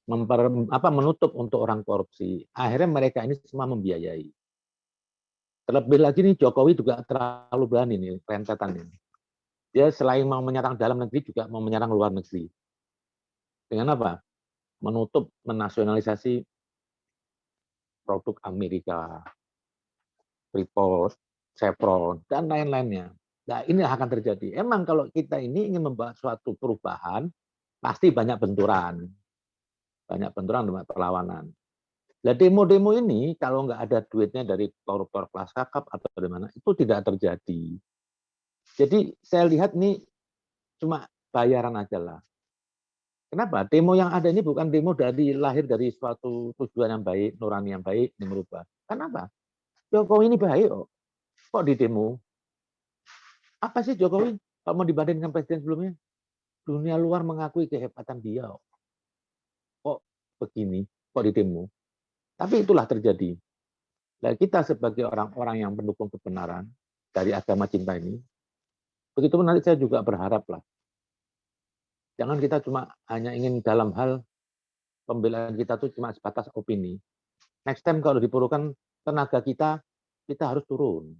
menutup untuk orang korupsi. Akhirnya mereka ini semua membiayai. Terlebih lagi nih Jokowi juga terlalu berani nih rentetan ini. Dia selain mau menyerang dalam negeri juga mau menyerang luar negeri. Dengan apa? Menutup, menasionalisasi produk Amerika, Freeport, Chevron, dan lain-lainnya. Nah, ini akan terjadi. Emang kalau kita ini ingin membuat suatu perubahan, pasti banyak benturan. Banyak benturan, banyak perlawanan. Nah, demo-demo ini, kalau nggak ada duitnya dari koruptor kelas kakap atau dari mana, itu tidak terjadi. Jadi, saya lihat ini cuma bayaran aja lah. Kenapa? Demo yang ada ini bukan demo lahir dari suatu tujuan yang baik, nurani yang baik, yang merubah. Kenapa? Jokowi ini baik kok di demo? Apa sih Jokowi kalau mau dibandingkan presiden sebelumnya? Dunia luar mengakui kehebatan dia. Kok begini? Kok di demo? Tapi itulah terjadi. Dan kita sebagai orang-orang yang mendukung kebenaran dari agama cinta ini, begitu nanti saya juga berharap lah. Jangan kita cuma hanya ingin dalam hal pembelaan kita tuh cuma sebatas opini. Next time kalau diperlukan tenaga kita harus turun.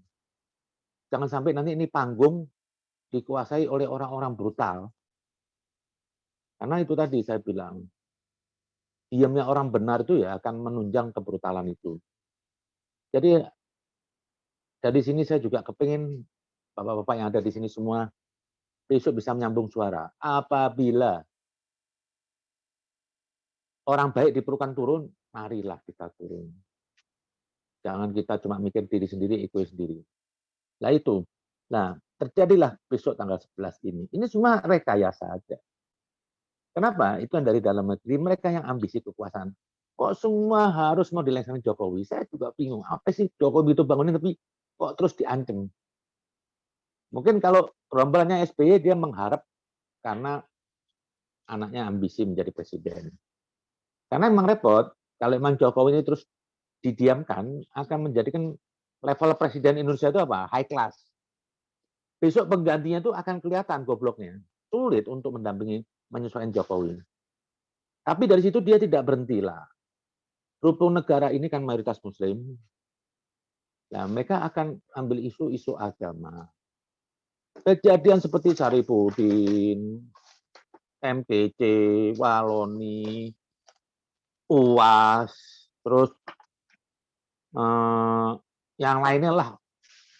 Jangan sampai nanti ini panggung dikuasai oleh orang-orang brutal. Karena itu tadi saya bilang, diamnya orang benar itu ya akan menunjang kebrutalan itu. Jadi dari sini saya juga kepingin bapak-bapak yang ada di sini semua besok bisa menyambung suara. Apabila orang baik diperlukan turun, marilah kita turun. Jangan kita cuma mikir diri sendiri, egois sendiri. Nah itu. Nah, terjadilah besok tanggal 11 ini. Ini semua rekayasa saja. Kenapa? Itu yang dari dalam negeri, mereka yang ambisi kekuasaan. Kok semua harus mau dilaksanakan Jokowi? Saya juga bingung. Apa sih Jokowi itu bangunin tapi kok terus diancam? Mungkin kalau rombalannya SBY dia mengharap karena anaknya ambisi menjadi presiden. Karena memang repot, kalau memang Jokowi ini terus didiamkan, akan menjadikan level presiden Indonesia itu apa? High class. Besok penggantinya itu akan kelihatan gobloknya. Sulit untuk mendampingi, menyesuaikan Jokowi. Tapi dari situ dia tidak berhentilah. Rukun negara ini kan mayoritas Muslim. Nah, mereka akan ambil isu-isu agama. Kejadian seperti Saripudin, MPC, Waloni, UAS, terus yang lainnya lah.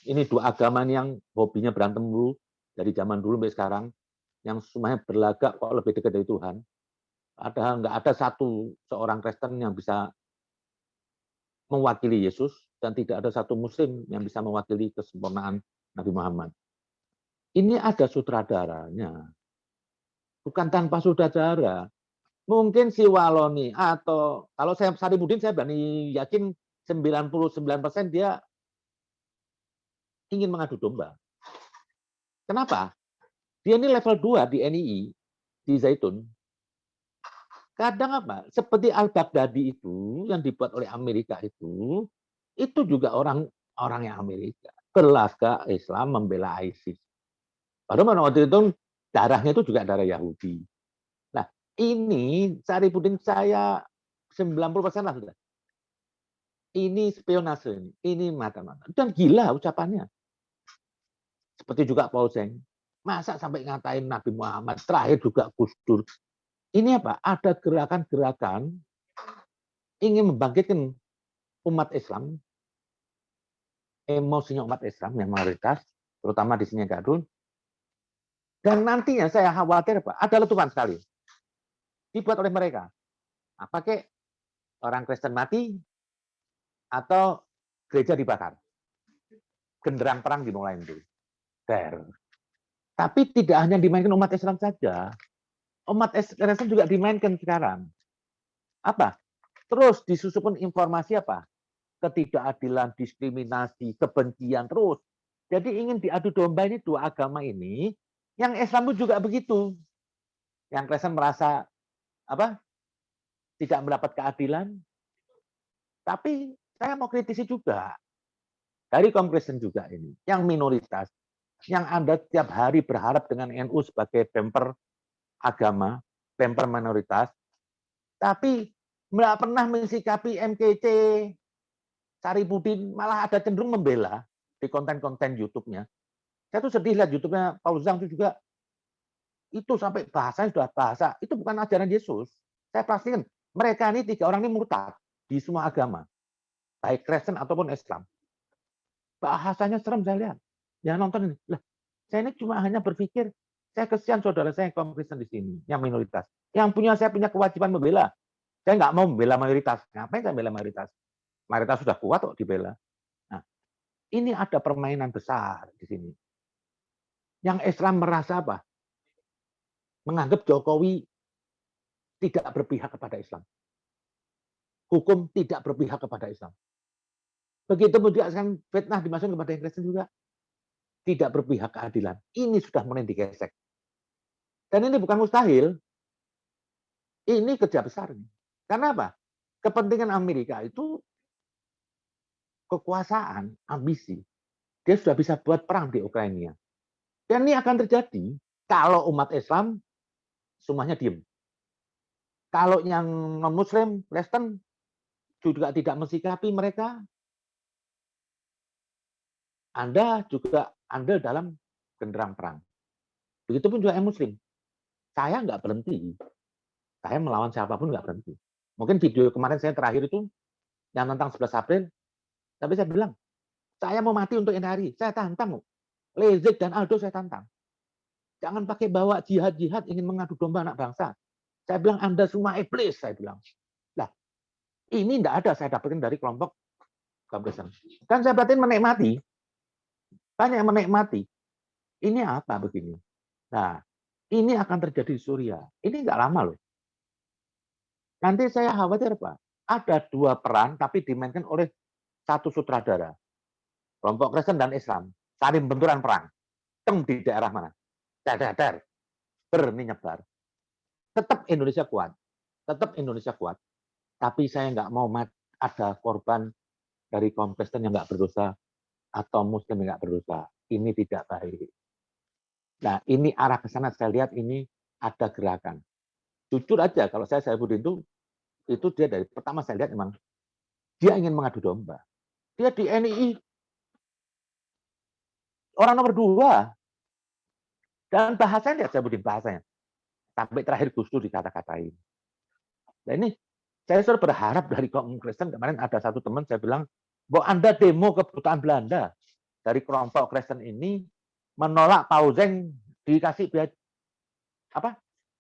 Ini dua agama yang hobinya berantem dulu, dari zaman dulu sampai sekarang, yang semuanya berlagak kok lebih dekat dari Tuhan. Nggak ada seorang Kristen yang bisa mewakili Yesus, dan tidak ada satu Muslim yang bisa mewakili kesempurnaan Nabi Muhammad. Ini ada sutradaranya. Bukan tanpa sutradara. Mungkin si Waloni atau kalau saya Saripudin saya berani yakin 99% dia ingin mengadu domba. Kenapa? Dia ini level 2 di NII, di Zaitun. Kadang apa? Seperti Al-Baghdadi itu yang dibuat oleh Amerika itu juga orang yang Amerika. Kelas Islam membela ISIS. Padahal waktu itu darahnya itu juga darah Yahudi. Nah, ini Saripudin saya 90% lah sudah. Ini spionase, ini mata-mata. Dan gila ucapannya. Seperti juga Paul Zeng. Masa sampai ngatain Nabi Muhammad, terakhir juga Gus Dur. Ini apa? Ada gerakan-gerakan ingin membangkitkan umat Islam, emosinya umat Islam yang mayoritas, terutama di sini Gadun. Dan nantinya saya khawatir apa? Ada letupan sekali dibuat oleh mereka. Nah, pakai orang Kristen mati atau gereja dibakar. Genderang perang dimulai itu. Tapi tidak hanya dimainkan umat Islam saja. Umat Islam juga dimainkan sekarang. Apa? Terus disusupkan informasi apa? Ketidakadilan, diskriminasi, kebencian terus. Jadi ingin diadu domba ini dua agama ini, yang Islam pun juga begitu. Yang Kristen merasa apa? Tidak mendapat keadilan. Tapi saya mau kritisi juga dari kaum Kristen juga ini, yang minoritas, yang Anda tiap hari berharap dengan NU sebagai bumper agama, bumper minoritas, tapi nggak pernah mensikapi MKC, Saripudin, malah ada cenderung membela di konten-konten YouTube-nya. Saya tuh sedih lihat YouTube-nya Paul Zhang itu juga, itu sampai bahasanya sudah bahasa, itu bukan ajaran Yesus. Saya pastikan, mereka ini 3 orang ini murtad di semua agama, baik Kristen ataupun Islam. Bahasanya serem saya lihat. Yang nonton ini, lah, saya ini cuma hanya berpikir, saya kesian saudara saya yang kaum Kristen di sini, yang minoritas. Yang saya punya kewajiban membela. Saya nggak mau membela mayoritas. Ngapain saya membela mayoritas? Mayoritas sudah kuat kok dibela. Nah, ini ada permainan besar di sini. Yang Islam merasa apa? Menganggap Jokowi tidak berpihak kepada Islam. Hukum tidak berpihak kepada Islam. Begitu juga sekarang fitnah dimasukkan kepada yang Kristen juga. Tidak berpihak keadilan. Ini sudah mulai digesek. Dan ini bukan mustahil. Ini kerja besar. Karena apa? Kepentingan Amerika itu kekuasaan, ambisi. Dia sudah bisa buat perang di Ukraina. Dan ini akan terjadi kalau umat Islam semuanya diem. Kalau yang non-Muslim, Kristen, juga tidak mensikapi mereka, Anda juga andil dalam genderang perang. Begitupun juga yang Muslim. Saya nggak berhenti. Saya melawan siapapun nggak berhenti. Mungkin video kemarin saya terakhir itu yang tentang 11 April, tapi saya bilang, saya mau mati untuk NKRI. Saya tantang. Lezik dan Aldo saya tantang. Jangan pakai bawa jihad-jihad ingin mengadu domba anak bangsa. Saya bilang, Anda semua iblis, saya bilang. Lah, ini enggak ada saya dapatkan dari kelompok kaum Kristen. Kan saya berarti menikmati. Banyak yang menikmati. Ini apa begini? Nah, ini akan terjadi di Suriah. Ini enggak lama loh. Nanti saya khawatir apa? Ada 2 peran, tapi dimainkan oleh satu sutradara. Kelompok Kristen dan Islam. Saling benturan perang. Teng di daerah mana? Der. Bernyebar. Tetap Indonesia kuat. Tetap Indonesia kuat. Tapi saya nggak mau ada korban dari kaum Kristen yang nggak berdosa atau Muslim yang nggak berdosa. Ini tidak baik. Nah, ini arah ke sana saya lihat ini ada gerakan. Jujur aja, kalau saya Saripudin itu dia dari pertama saya lihat memang dia ingin mengadu domba. Dia di NII orang nomor 2. Dan bahasanya lihat Saripudin bahasanya. Sampai terakhir Gus Dur dikata-katain. Nah ini saya selalu berharap dari kaum Kristen, kemarin ada satu teman saya bilang, bahwa Anda demo kedutaan Belanda dari kelompok Kristen ini menolak Paul Zeng dikasih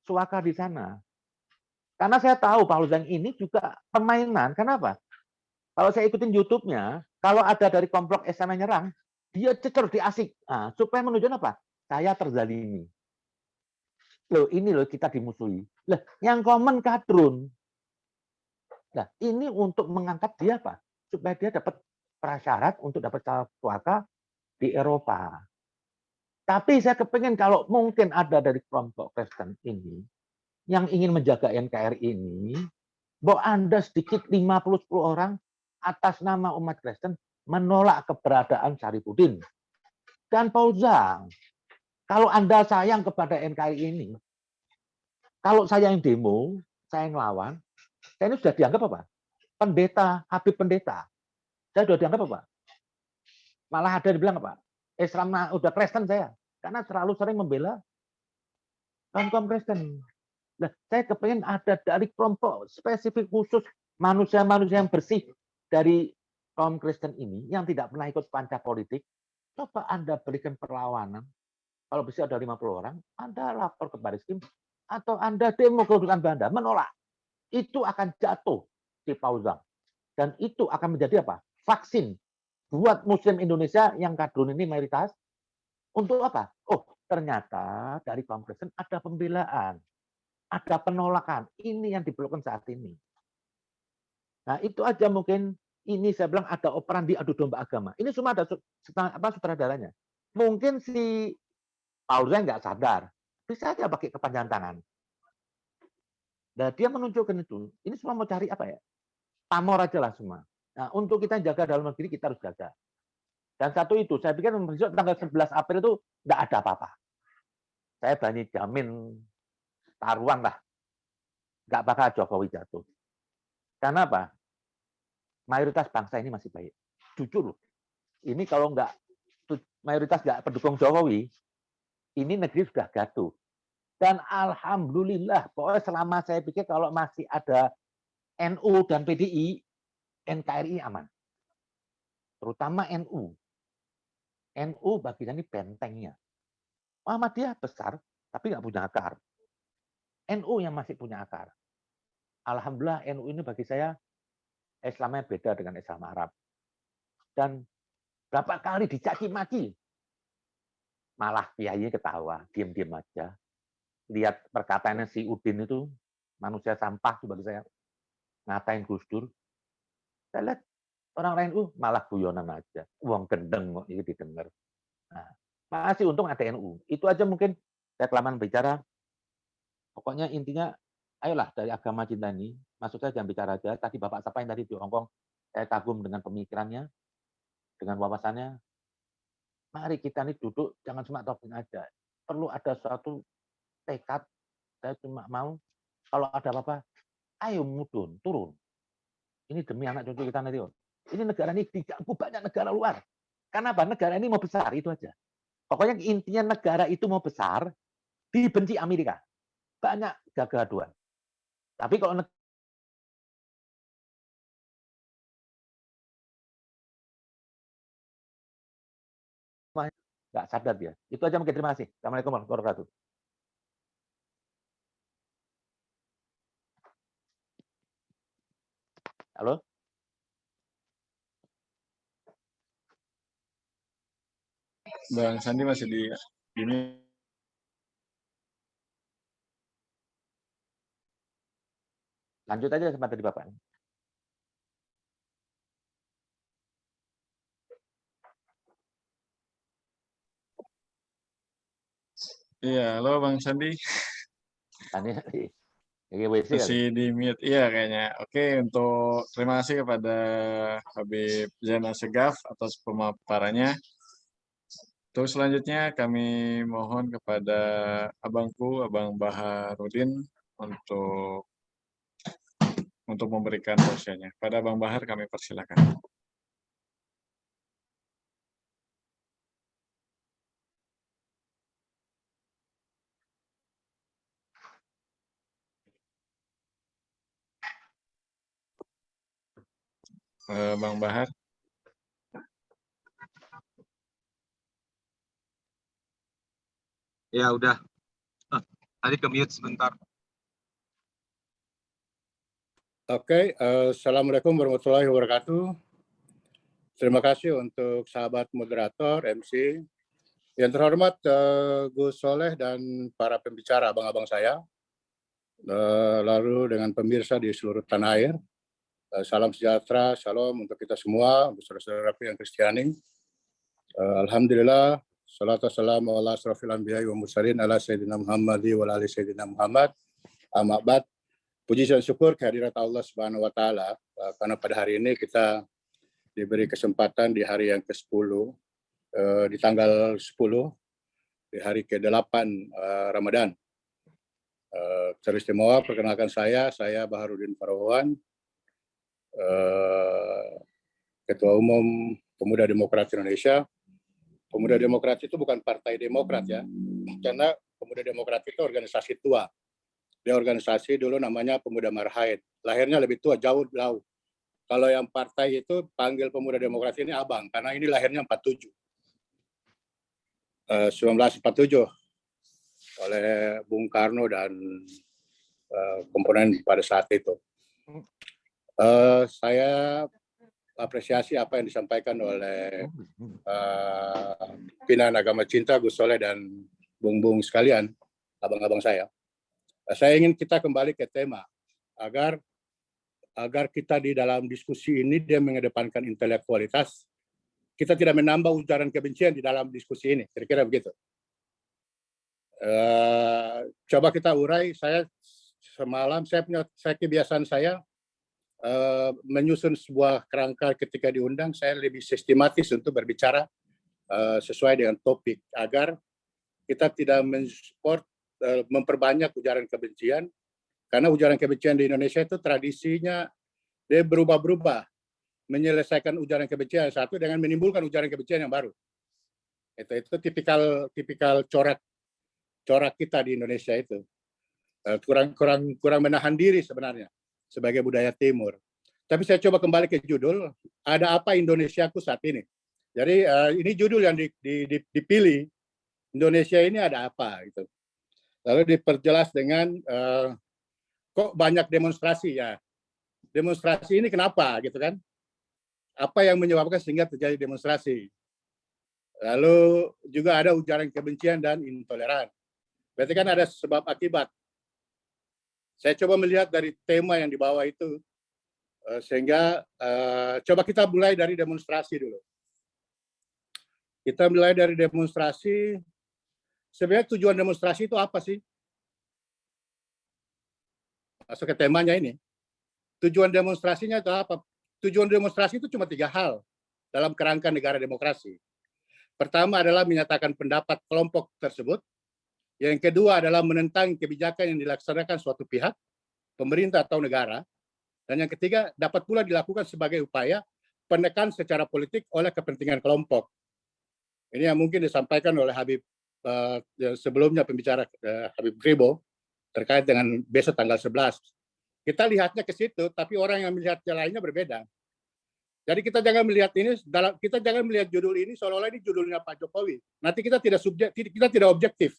suaka di sana. Karena saya tahu Paul Zeng ini juga permainan. Kenapa? Kalau saya ikutin YouTube-nya, kalau ada dari kelompok Islam yang nyerang, dia cecer di asik. Nah, supaya menunjukkan apa? Saya terzalimi. Loh, ini loh kita dimusuhi. Lah, yang common kadrun. Nah, ini untuk mengangkat dia apa? Supaya dia dapat prasyarat untuk dapat suaka di Eropa. Tapi saya kepengen kalau mungkin ada dari kelompok Kristen ini yang ingin menjaga NKRI ini, bahwa Anda sedikit 50-10 orang atas nama umat Kristen menolak keberadaan Syarifuddin dan Fauzan. Kalau Anda sayang kepada NKRI ini, kalau saya yang demo, saya yang lawan, saya ini sudah dianggap apa? Pendeta, Habib pendeta. Saya sudah dianggap apa? Malah ada yang bilang apa? Islam udah Kristen saya. Karena terlalu sering membela kaum Kristen. Nah, saya kepengen ada dari kelompok spesifik khusus manusia-manusia yang bersih dari kaum Kristen ini yang tidak pernah ikut panca politik. Coba Anda berikan perlawanan. Kalau bisa ada 50 orang, Anda lapor ke Baris Krim atau Anda demo kedudukan Belanda menolak. Itu akan jatuh di Fauzan. Dan itu akan menjadi apa? Vaksin buat Muslim Indonesia yang kadrun ini mayoritas. Untuk apa? Oh, ternyata dari kaum Kristen ada pembelaan, ada penolakan. Ini yang diperlukan saat ini. Nah, itu aja mungkin ini saya bilang ada operan di adu domba agama. Ini semua ada sutradaranya. Mungkin si Fauzan nggak sadar, bisa aja pakai kepanjangan tangan. Nah, dia menunjukkan itu. Ini semua mau cari apa ya? Pamor aja lah semua. Nah, untuk kita jaga dalam negeri, kita harus jaga. Dan satu itu, saya pikir besok tanggal 11 April itu nggak ada apa-apa. Saya berani jamin taruhan lah. Nggak bakal Jokowi jatuh. Karena apa? Mayoritas bangsa ini masih baik. Jujur loh. Ini kalau nggak mayoritas nggak pendukung Jokowi, ini negeri sudah gaduh. Dan alhamdulillah, pokoknya selama saya pikir kalau masih ada NU dan PDI, NKRI aman. Terutama NU. NU bagi saya ini bentengnya. Muhammadiyah besar, tapi nggak punya akar. NU yang masih punya akar. Alhamdulillah NU ini bagi saya Islamnya beda dengan Islam Arab. Dan berapa kali dicaci maki, malah kiai ketawa, diam-diam aja. Lihat perkataannya si Udin itu, manusia sampah bagi saya, ngatain Gus Dur. Saya lihat orang NU malah guyonan aja, uang gendeng kok ini didengar. Nah, masih untung ada NU. Itu aja mungkin saya kelamaan bicara. Pokoknya intinya, ayolah dari agama cinta ini, maksudnya jangan bicara aja. Tadi Bapak Sapa yang tadi di Hongkong, saya kagum dengan pemikirannya, dengan wawasannya. Mari kita ini duduk, jangan cuma talking aja. Perlu ada suatu tekad. Saya cuma mau, kalau ada apa-apa, ayo mudun, turun. Ini demi anak cucu kita nanti. Ini negara ini diganggu banyak negara luar. Kenapa? Negara ini mau besar, itu aja. Pokoknya intinya negara itu mau besar, dibenci Amerika. Banyak gagaduan. Tapi kalau nggak sadar dia. Itu aja mungkin. Terima kasih. Assalamualaikum warahmatullahi wabarakatuh. Halo? Bang Sandi masih di ini. Lanjut aja sama tadi Bapak. Iya, halo Bang Sandi. Tanya di WC kali. Masih di mute. Iya kayaknya. Oke, untuk terima kasih kepada Habib Zainal Segaf atas pemaparannya. Untuk selanjutnya kami mohon kepada abangku, Abang Baharudin untuk memberikan porsinya. Pada Abang Bahar kami persilakan. Bang Bahar. Ya udah. Tadi ke mute sebentar. Oke, Assalamualaikum warahmatullahi wabarakatuh. Terima kasih untuk sahabat moderator, MC, Yang terhormat Gus Soleh dan para pembicara, abang-abang saya, lalu dengan pemirsa di seluruh tanah air, salam sejahtera, shalom untuk kita semua, untuk saudara-saudaraku yang Kristiani. Alhamdulillah, salatu wassalamu ala asrofil anbiya'i wa mursalin ala sayyidina Muhammadi wa ala ali sayyidina Muhammad. Amma ba'd. Puji dan syukur kehadirat Allah Subhanahu wa taala karena pada hari ini kita diberi kesempatan di hari yang ke-10, di tanggal 10, di hari ke-8 Ramadan. Teristimewa, perkenalkan saya Baharudin Farawan, Ketua Umum Pemuda Demokrat Indonesia. Pemuda Demokrat itu bukan Partai Demokrat ya, karena Pemuda Demokrat itu organisasi tua. Dia organisasi dulu namanya Pemuda Marhaid, lahirnya lebih tua, jauh. Kalau yang partai itu panggil Pemuda Demokrat ini abang, karena ini lahirnya 1947 oleh Bung Karno dan komponen pada saat itu. Saya apresiasi apa yang disampaikan oleh pimpinan agama cinta Gus Soleh dan bung-bung sekalian, abang-abang saya. Saya ingin kita kembali ke tema agar kita di dalam diskusi ini dia mengedepankan intelektualitas. Kita tidak menambah ujaran kebencian di dalam diskusi ini, kira-kira begitu. Coba kita urai. Saya semalam saya kebiasaan saya menyusun sebuah kerangka ketika diundang. Saya lebih sistematis untuk berbicara sesuai dengan topik agar kita tidak mensupport memperbanyak ujaran kebencian, karena ujaran kebencian di Indonesia itu tradisinya dia berubah-berubah, menyelesaikan ujaran kebencian satu dengan menimbulkan ujaran kebencian yang baru. Itu tipikal corak kita di Indonesia itu. Kurang menahan diri sebenarnya sebagai budaya timur. Tapi saya coba kembali ke judul, ada apa Indonesiaku saat ini. Jadi ini judul yang dipilih, Indonesia ini ada apa gitu. Lalu diperjelas dengan kok banyak demonstrasi ya. Demonstrasi ini kenapa gitu kan? Apa yang menyebabkan sehingga terjadi demonstrasi? Lalu juga ada ujaran kebencian dan intoleran. Berarti kan ada sebab akibat. Saya coba melihat dari tema yang dibawa itu, sehingga coba kita mulai dari demonstrasi dulu. Kita mulai dari demonstrasi. Sebenarnya tujuan demonstrasi itu apa sih? Masuk ke temanya ini. Tujuan demonstrasinya itu apa? Tujuan demonstrasi itu cuma 3 hal dalam kerangka negara demokrasi. Pertama adalah menyatakan pendapat kelompok tersebut. Yang kedua adalah menentang kebijakan yang dilaksanakan suatu pihak, pemerintah atau negara. Dan yang ketiga dapat pula dilakukan sebagai upaya penekan secara politik oleh kepentingan kelompok. Ini yang mungkin disampaikan oleh Habib sebelumnya, pembicara Habib Kribo terkait dengan besok tanggal 11. Kita lihatnya ke situ, tapi orang yang melihatnya lainnya berbeda. Jadi kita jangan melihat ini, kita jangan melihat judul ini seolah-olah ini judulnya Pak Jokowi. Nanti kita tidak objektif.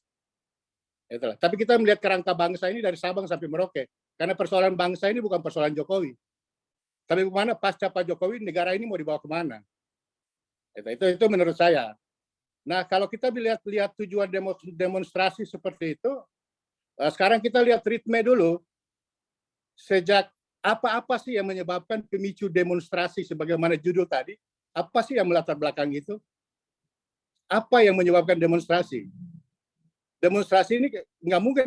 Itulah. Tapi kita melihat kerangka bangsa ini dari Sabang sampai Merauke. Karena persoalan bangsa ini bukan persoalan Jokowi. Tapi kemana pasca Pak Jokowi, negara ini mau dibawa kemana? Itu menurut saya. Nah, kalau kita lihat tujuan demonstrasi seperti itu, sekarang kita lihat ritme dulu. Sejak apa sih yang menyebabkan pemicu demonstrasi sebagaimana judul tadi? Apa sih yang melatar belakang itu? Apa yang menyebabkan demonstrasi? Demonstrasi ini nggak mungkin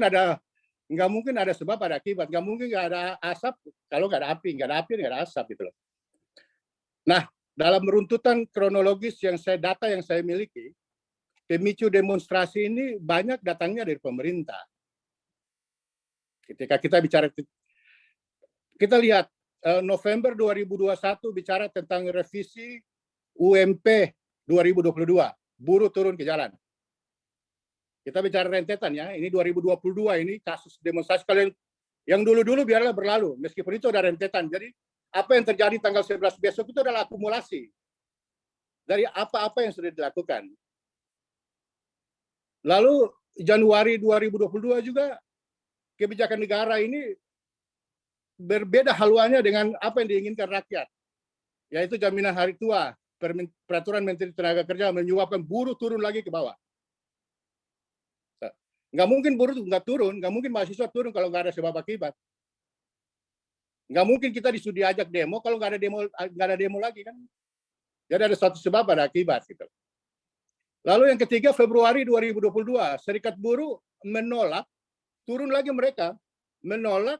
ada sebab, ada akibat. Nggak mungkin nggak ada asap kalau nggak ada api, nggak ada asap gitu loh. Nah, dalam runtutan kronologis data yang saya miliki, pemicu demonstrasi ini banyak datangnya dari pemerintah. Ketika kita bicara, kita lihat November 2021 bicara tentang revisi UMP 2022, buruh turun ke jalan. Kita bicara rentetan ya, ini 2022 ini kasus demonstrasi. Kalian yang dulu-dulu biarlah berlalu, meskipun itu ada rentetan. Jadi apa yang terjadi tanggal 11 besok itu adalah akumulasi dari apa-apa yang sudah dilakukan. Lalu Januari 2022 juga kebijakan negara ini berbeda haluannya dengan apa yang diinginkan rakyat, yaitu jaminan hari tua, peraturan Menteri Tenaga Kerja menyebabkan buruh turun lagi ke bawah. Nggak mungkin buruh nggak turun, nggak mungkin mahasiswa turun kalau nggak ada sebab akibat. Nggak mungkin kita disuruh diajak demo kalau nggak ada demo lagi kan. Jadi ada suatu sebab, ada akibat gitu. Lalu yang ketiga, Februari 2022, Serikat Buruh menolak, turun lagi mereka, menolak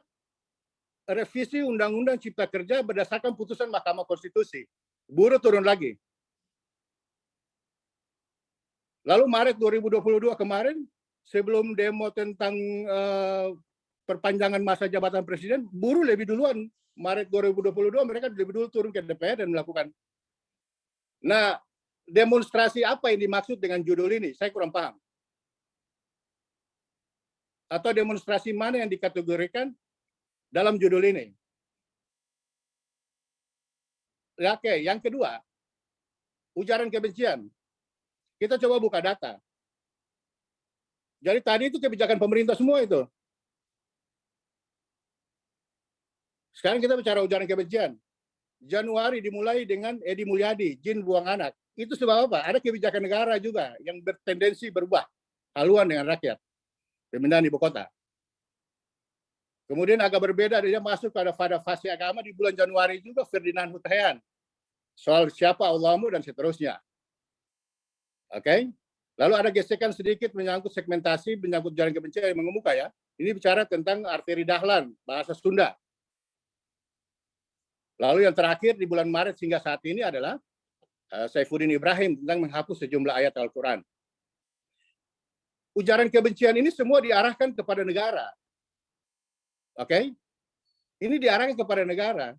revisi Undang-Undang Cipta Kerja berdasarkan putusan Mahkamah Konstitusi. Buruh turun lagi. Lalu Maret 2022 kemarin, sebelum demo tentang perpanjangan masa jabatan presiden, buruh lebih duluan. Maret 2022 mereka lebih dulu turun ke DPR dan melakukan. Nah, demonstrasi apa yang dimaksud dengan judul ini? Saya kurang paham. Atau demonstrasi mana yang dikategorikan dalam judul ini? Oke, yang kedua, ujaran kebencian. Kita coba buka data. Jadi tadi itu kebijakan pemerintah semua itu. Sekarang kita bicara ujaran kebencian. Januari dimulai dengan Edi Mulyadi, jin buang anak. Itu sebab apa? Ada kebijakan negara juga yang bertendensi berubah haluan dengan rakyat. Pemindahan ibu kota. Kemudian agak berbeda, dia masuk pada fase agama di bulan Januari juga, Ferdinand Hutahian. Soal siapa Allahmu dan seterusnya. Oke? Lalu ada gesekan sedikit menyangkut segmentasi, menyangkut ujaran kebencian yang mengemuka ya. Ini bicara tentang arteri dahlan, bahasa Sunda. Lalu yang terakhir di bulan Maret hingga saat ini adalah Saifuddin Ibrahim tentang menghapus sejumlah ayat Al-Quran. Ujaran kebencian ini semua diarahkan kepada negara. Oke? Ini diarahkan kepada negara.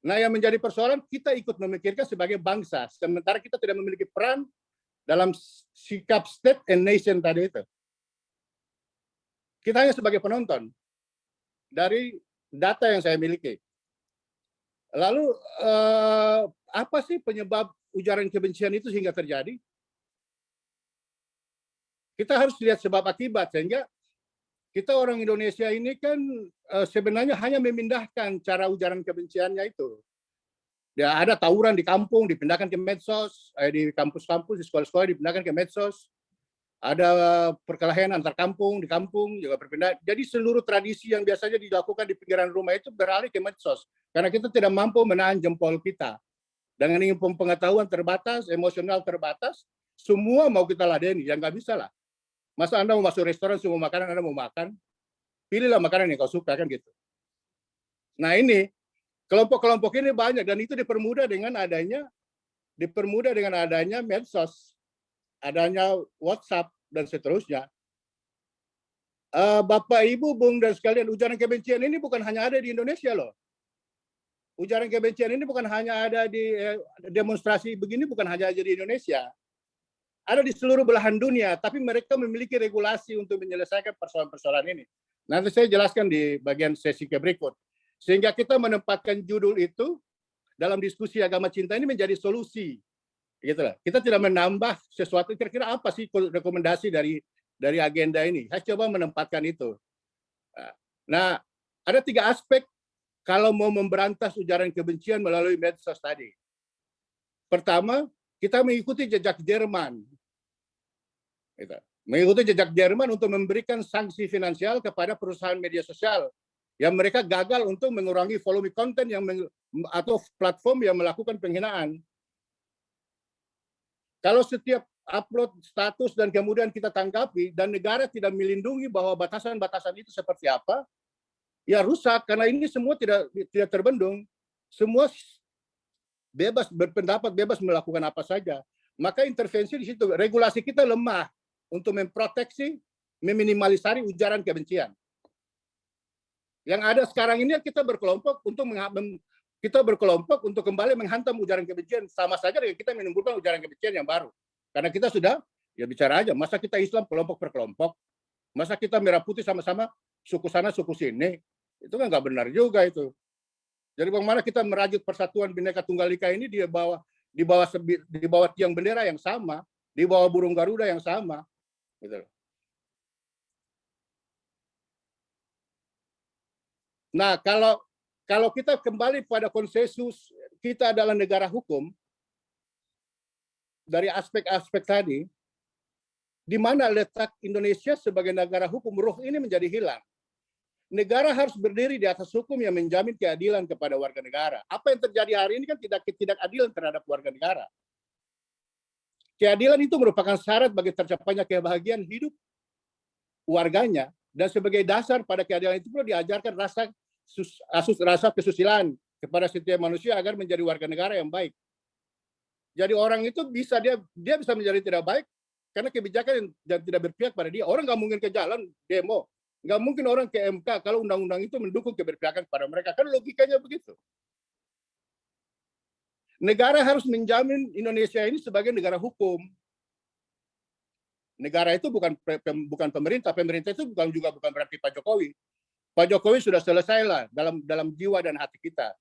Nah, yang menjadi persoalan, kita ikut memikirkan sebagai bangsa, sementara kita tidak memiliki peran dalam sikap state and nation tadi itu. Kita hanya sebagai penonton dari data yang saya miliki. Lalu apa sih penyebab ujaran kebencian itu sehingga terjadi? Kita harus lihat sebab akibat, sehingga kita orang Indonesia ini kan sebenarnya hanya memindahkan cara ujaran kebenciannya itu. Ya, ada tawuran di kampung dipindahkan ke medsos, di kampus-kampus, di sekolah-sekolah dipindahkan ke medsos. Ada perkelahian antar kampung, di kampung juga berpindah. Jadi seluruh tradisi yang biasanya dilakukan di pinggiran rumah itu beralih ke medsos. Karena kita tidak mampu menahan jempol kita. Dengan pengetahuan terbatas, emosional terbatas, semua mau kita ladeni, ya nggak bisa lah. Masa Anda mau masuk restoran, semua makanan Anda mau makan, pilihlah makanan yang kau suka, kan gitu. Nah ini, kelompok-kelompok ini banyak, dan itu dipermudah dengan adanya medsos, adanya WhatsApp, dan seterusnya. Bapak, Ibu, Bung, dan sekalian, ujaran kebencian ini bukan hanya ada di Indonesia loh. Ujaran kebencian ini bukan hanya ada di demonstrasi begini, bukan hanya ada di Indonesia. Ada di seluruh belahan dunia, tapi mereka memiliki regulasi untuk menyelesaikan persoalan-persoalan ini. Nanti saya jelaskan di bagian sesi berikut. Sehingga kita menempatkan judul itu dalam diskusi agama cinta ini menjadi solusi. Gitulah. Kita tidak menambah sesuatu, kira-kira apa sih rekomendasi dari agenda ini. Saya coba menempatkan itu. Nah, ada 3 aspek kalau mau memberantas ujaran kebencian melalui medsos tadi. Pertama, kita mengikuti jejak Jerman. Mengikuti jejak Jerman untuk memberikan sanksi finansial kepada perusahaan media sosial yang mereka gagal untuk mengurangi volume konten atau platform yang melakukan penghinaan. Kalau setiap upload status dan kemudian kita tanggapi dan negara tidak melindungi bahwa batasan-batasan itu seperti apa, ya rusak, karena ini semua tidak terbendung. Semua bebas berpendapat, bebas melakukan apa saja. Maka intervensi di situ. Regulasi kita lemah untuk memproteksi, meminimalisasi ujaran kebencian. Yang ada sekarang ini kita berkelompok untuk kembali menghantam ujaran kebencian. Sama saja dengan kita menimbulkan ujaran kebencian yang baru. Karena kita sudah, ya bicara aja, masa kita Islam kelompok per kelompok, masa kita merah putih sama-sama suku sana, suku sini, itu kan nggak benar juga itu. Jadi bagaimana kita merajut persatuan Bhinneka Tunggal Ika ini di bawah tiang bendera yang sama, di bawah burung Garuda yang sama, gitu. Nah, kalau kita kembali pada konsensus kita adalah negara hukum, dari aspek-aspek tadi, di mana letak Indonesia sebagai negara hukum, ruh ini menjadi hilang. Negara harus berdiri di atas hukum yang menjamin keadilan kepada warga negara. Apa yang terjadi hari ini kan tidak adilan terhadap warga negara. Keadilan itu merupakan syarat bagi tercapainya kebahagiaan hidup warganya, dan sebagai dasar pada keadilan itu perlu diajarkan rasa kesusilaan kepada setiap manusia agar menjadi warga negara yang baik. Jadi orang itu bisa dia bisa menjadi tidak baik karena kebijakan yang tidak berpihak pada dia. Orang nggak mungkin ke jalan demo, nggak mungkin orang ke MK kalau undang-undang itu mendukung keberpihakan pada mereka. Kan logikanya begitu. Negara harus menjamin Indonesia ini sebagai negara hukum. Negara itu bukan pemerintah. Pemerintah itu bukan berarti Pak Jokowi. Pak Jokowi sudah selesai lah dalam jiwa dan hati kita.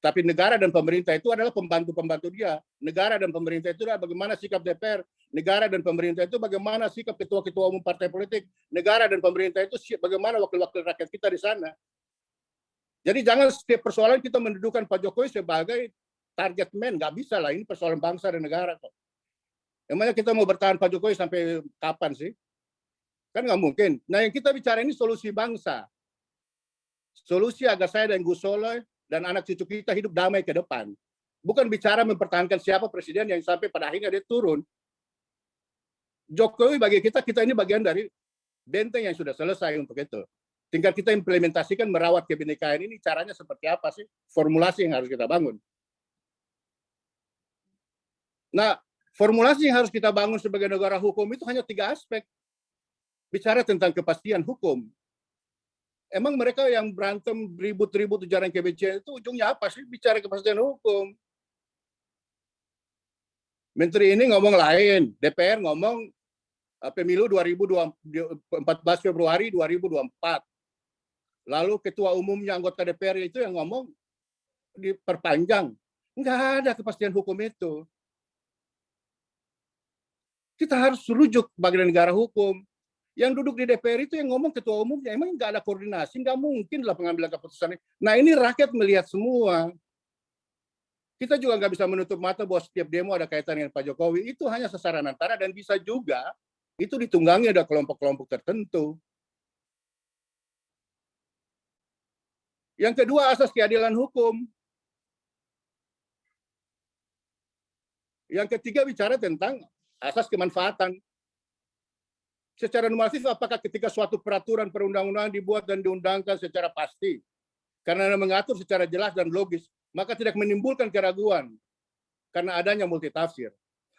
Tapi negara dan pemerintah itu adalah pembantu-pembantu dia. Negara dan pemerintah itu adalah bagaimana sikap DPR. Negara dan pemerintah itu bagaimana sikap ketua-ketua umum partai politik. Negara dan pemerintah itu bagaimana wakil-wakil rakyat kita di sana. Jadi jangan setiap persoalan kita mendudukan Pak Jokowi sebagai target man. Nggak bisa lah, ini persoalan bangsa dan negara kok. Emangnya kita mau bertahan Pak Jokowi sampai kapan sih? Kan nggak mungkin. Nah yang kita bicara ini solusi bangsa. Solusi agar saya dan Gus Solah dan anak cucu kita hidup damai ke depan. Bukan bicara mempertahankan siapa presiden yang sampai pada akhirnya dia turun. Jokowi bagi kita ini bagian dari benteng yang sudah selesai untuk itu. Tinggal kita implementasikan merawat kebinekaan ini, caranya seperti apa sih? Formulasi yang harus kita bangun. Nah, formulasi yang harus kita bangun sebagai negara hukum itu hanya 3 aspek. Bicara tentang kepastian hukum. Emang mereka yang berantem ribut-ribut ujaran kebencian itu ujungnya apa sih? Bicara kepastian hukum. Menteri ini ngomong lain, DPR ngomong pemilu 14 Februari 2024. Lalu ketua umumnya anggota DPR itu yang ngomong diperpanjang. Enggak ada kepastian hukum itu. Kita harus rujuk bagi negara hukum. Yang duduk di DPR itu yang ngomong ketua umumnya, emang nggak ada koordinasi, nggak mungkin lah pengambilan keputusan. Nah ini rakyat melihat semua. Kita juga nggak bisa menutup mata bahwa setiap demo ada kaitan dengan Pak Jokowi. Itu hanya sasaran antara dan bisa juga itu ditunggangi ada kelompok-kelompok tertentu. Yang kedua, asas keadilan hukum. Yang ketiga bicara tentang asas kemanfaatan. Secara normatif, apakah ketika suatu peraturan perundang-undangan dibuat dan diundangkan secara pasti, karena mengatur secara jelas dan logis, maka tidak menimbulkan keraguan karena adanya multitafsir.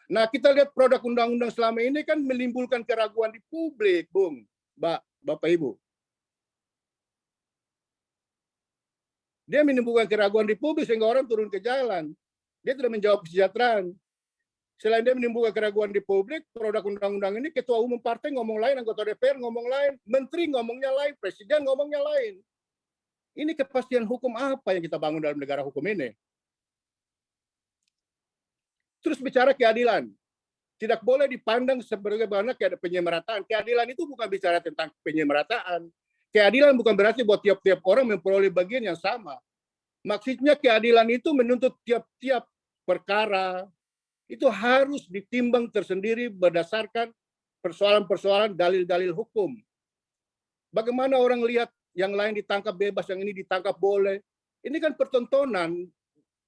Nah, kita lihat produk undang-undang selama ini kan menimbulkan keraguan di publik, Bung, Bapak Ibu. Dia menimbulkan keraguan di publik sehingga orang turun ke jalan. Dia tidak menjawab kesejahteraan. Selain dia menimbulkan keraguan di publik, produk undang-undang ini ketua umum partai ngomong lain, anggota DPR ngomong lain, menteri ngomongnya lain, presiden ngomongnya lain. Ini kepastian hukum apa yang kita bangun dalam negara hukum ini? Terus bicara keadilan. Tidak boleh dipandang sebagai penyemerataan. Keadilan itu bukan bicara tentang penyemerataan. Keadilan bukan berarti buat tiap-tiap orang memperoleh bagian yang sama. Maksudnya keadilan itu menuntut tiap-tiap perkara, itu harus ditimbang tersendiri berdasarkan persoalan-persoalan dalil-dalil hukum. Bagaimana orang lihat yang lain ditangkap bebas, yang ini ditangkap boleh. Ini kan pertontonan,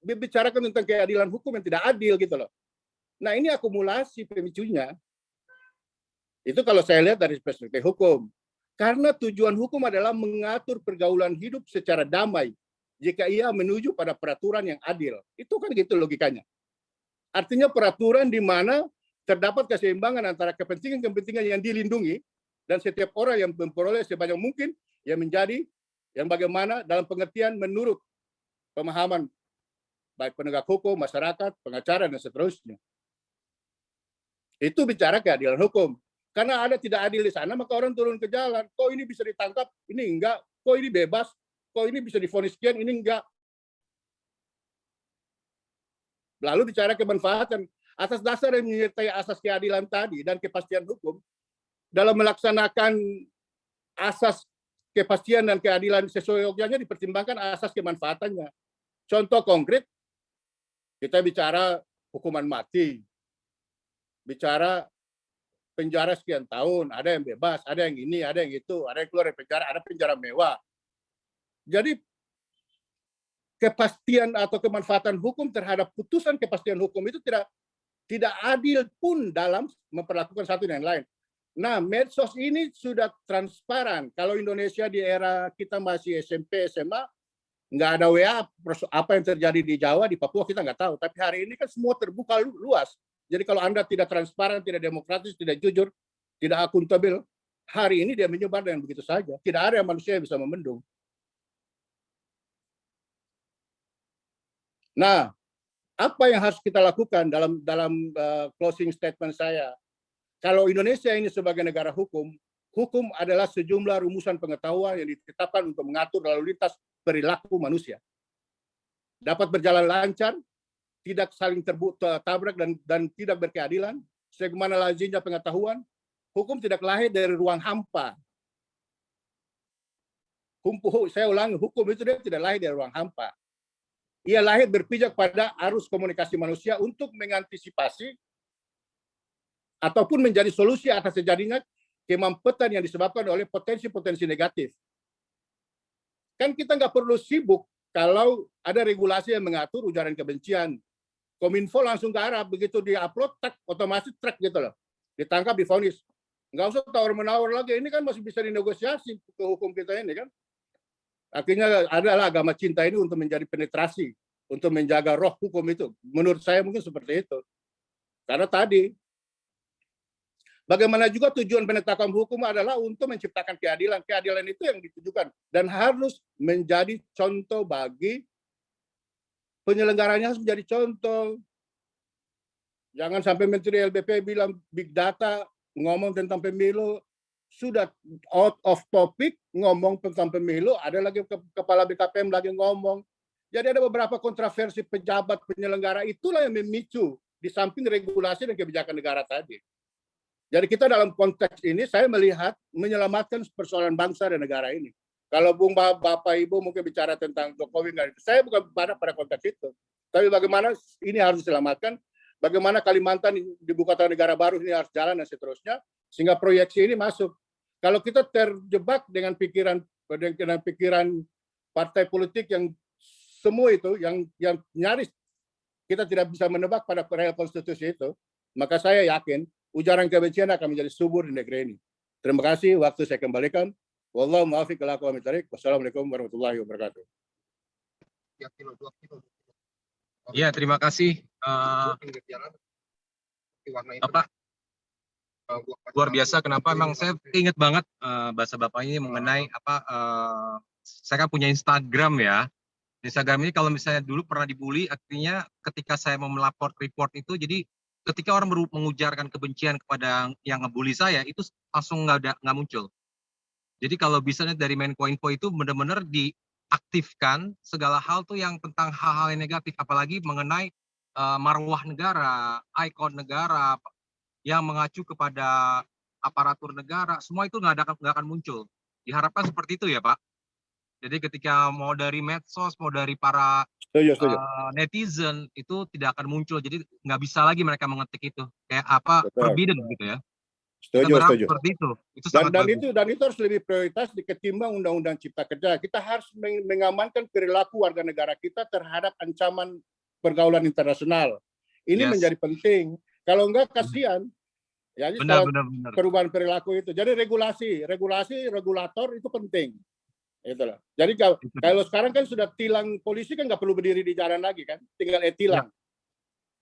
bicarakan tentang keadilan hukum yang tidak adil gitu loh. Nah ini akumulasi pemicunya. Itu kalau saya lihat dari perspektif hukum. Karena tujuan hukum adalah mengatur pergaulan hidup secara damai jika ia menuju pada peraturan yang adil. Itu kan gitu logikanya. Artinya peraturan di mana terdapat keseimbangan antara kepentingan-kepentingan yang dilindungi dan setiap orang yang memperoleh sebanyak mungkin yang menjadi yang bagaimana dalam pengertian menurut pemahaman baik penegak hukum, masyarakat, pengacara, dan seterusnya. Itu bicara keadilan hukum. Karena ada tidak adil di sana, maka orang turun ke jalan. Kok ini bisa ditangkap, ini enggak. Kok ini bebas, kok ini bisa divonis sekian, ini enggak. Lalu bicara kemanfaatan. Atas dasar yang menyertai asas keadilan tadi dan kepastian hukum, dalam melaksanakan asas kepastian dan keadilan sesuai yogyanya dipertimbangkan asas kemanfaatannya. Contoh konkret, kita bicara hukuman mati, bicara penjara sekian tahun, ada yang bebas, ada yang ini, ada yang itu, ada yang keluar dari penjara, ada penjara mewah. Jadi kepastian atau kemanfaatan hukum terhadap putusan kepastian hukum itu tidak adil pun dalam memperlakukan satu dan lain. Nah, medsos ini sudah transparan. Kalau Indonesia di era kita masih SMP, SMA, nggak ada WA, apa yang terjadi di Jawa, di Papua kita nggak tahu. Tapi hari ini kan semua terbuka luas. Jadi kalau Anda tidak transparan, tidak demokratis, tidak jujur, tidak akuntabel, hari ini dia menyebar dengan begitu saja. Tidak ada yang manusia yang bisa membendung. Nah, apa yang harus kita lakukan dalam closing statement saya? Kalau Indonesia ini sebagai negara hukum, hukum adalah sejumlah rumusan pengetahuan yang ditetapkan untuk mengatur lalu lintas perilaku manusia. Dapat berjalan lancar, tidak saling tabrak dan tidak berkeadilan, sebagaimana lazimnya pengetahuan, hukum tidak lahir dari ruang hampa. Saya ulangi, hukum itu tidak lahir dari ruang hampa. Ia lahir berpijak pada arus komunikasi manusia untuk mengantisipasi ataupun menjadi solusi atas terjadinya kemampatan yang disebabkan oleh potensi-potensi negatif. Kan kita nggak perlu sibuk kalau ada regulasi yang mengatur ujaran kebencian. Kominfo langsung ke Arab, begitu di-upload, otomatis trek gitu loh. Ditangkap, divonis. Nggak usah tawar-menawar lagi, ini kan masih bisa dinegosiasi ke hukum kita ini kan. Akhirnya adalah agama cinta ini untuk menjadi penetrasi, untuk menjaga roh hukum itu. Menurut saya mungkin seperti itu. Karena tadi, bagaimana juga tujuan penetapan hukum adalah untuk menciptakan keadilan. Keadilan itu yang ditujukan dan harus menjadi contoh bagi penyelenggaranya, harus menjadi contoh. Jangan sampai Menteri LBP bilang big data, ngomong tentang pemilu, sudah out of topic, ngomong tentang pemilu, ada lagi kepala BKPM lagi ngomong. Jadi ada beberapa kontroversi pejabat penyelenggara, itulah yang memicu di samping regulasi dan kebijakan negara tadi. Jadi kita dalam konteks ini, saya melihat menyelamatkan persoalan bangsa dan negara ini. Kalau Bung Bapak Ibu mungkin bicara tentang Jokowi, saya bukan pada konteks itu. Tapi bagaimana ini harus diselamatkan, bagaimana Kalimantan di ibu kota negara baru ini harus jalan dan seterusnya, sehingga proyeksi ini masuk. Kalau kita terjebak dengan pikiran partai politik yang semua itu, yang nyaris kita tidak bisa menebak pada real konstitusi itu, maka saya yakin ujaran kebencian akan menjadi subur di negeri ini. Terima kasih, waktu saya kembalikan. Wallahu muwaffiq ila aqwamit thoriq. Wassalamualaikum warahmatullahi wabarakatuh. Ya, terima kasih Bapak. Luar biasa. Kenapa? Emang saya ingat banget bahasa Bapak ini mengenai saya kan punya Instagram ya. Instagram ini kalau misalnya dulu pernah dibully, artinya ketika saya mau melapor report itu, jadi ketika orang mengujarkan kebencian kepada yang ngebully saya, itu langsung nggak muncul. Jadi kalau misalnya dari Menkominfo itu benar-benar diaktifkan segala hal tuh yang tentang hal-hal yang negatif, apalagi mengenai marwah negara, ikon negara, yang mengacu kepada aparatur negara, semua itu nggak akan muncul. Diharapkan seperti itu ya Pak. Jadi ketika mau dari medsos, mau dari para netizen, itu tidak akan muncul. Jadi nggak bisa lagi mereka mengetik itu. Kayak apa, forbidden gitu ya. Setuju. Seperti itu. Dan itu harus lebih prioritas ketimbang Undang-Undang Cipta Kerja. Kita harus mengamankan perilaku warga negara kita terhadap ancaman pergaulan internasional. Ini menjadi penting. Kalau enggak kasihan. Jadi benar. Perubahan perilaku itu. Jadi regulator itu penting. Itulah. Jadi kalau sekarang kan sudah tilang polisi kan nggak perlu berdiri di jalan lagi kan, tinggal tilang.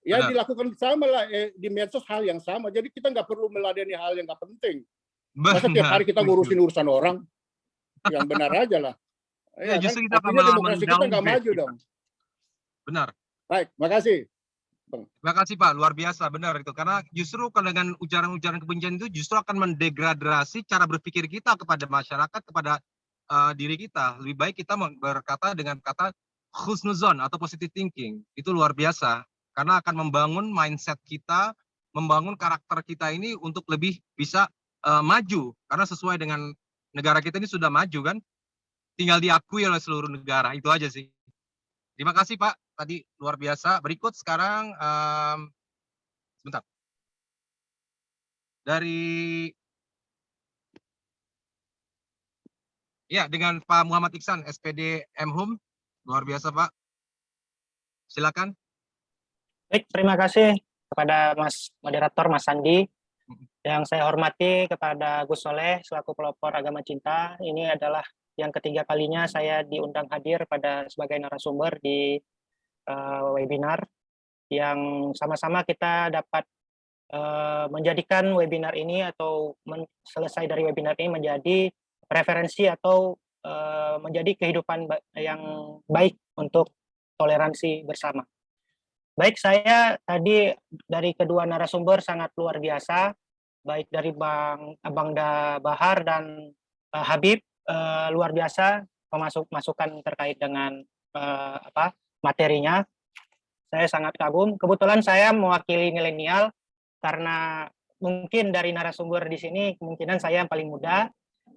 Ya dilakukan sama lah di medsos hal yang sama. Jadi kita nggak perlu meladeni hal yang nggak penting. Masa tiap hari kita ngurusin urusan orang, yang benar aja lah. Ya, justru kan? Artinya demokrasi kita nggak maju dong. Benar. Baik, makasih. Terima kasih Pak, luar biasa, benar itu. Karena justru dengan ujaran-ujaran kebencian itu justru akan mendegradasi cara berpikir kita kepada masyarakat, kepada diri kita. Lebih baik kita berkata dengan kata husnuzon atau positive thinking. Itu luar biasa. Karena akan membangun mindset kita, membangun karakter kita ini untuk lebih bisa maju. Karena sesuai dengan negara kita ini sudah maju kan. Tinggal diakui oleh seluruh negara. Itu aja sih. Terima kasih Pak. Tadi luar biasa. Berikut sekarang sebentar. dari ya dengan Pak Muhammad Iksan, SPD Mhum. Luar biasa, Pak. Silakan. Baik, terima kasih kepada Mas Moderator, Mas Sandi. Yang saya hormati kepada Gus Soleh selaku pelopor agama cinta. Ini adalah yang ketiga kalinya saya diundang hadir pada sebagai narasumber di webinar yang sama-sama kita dapat menjadikan webinar ini atau selesai dari webinar ini menjadi referensi atau menjadi kehidupan yang baik untuk toleransi bersama. Baik, saya tadi dari kedua narasumber sangat luar biasa, baik dari Bang Bahar dan Habib, luar biasa masukan terkait dengan materinya. Saya sangat kagum. Kebetulan saya mewakili milenial karena mungkin dari narasumber di sini kemungkinan saya yang paling muda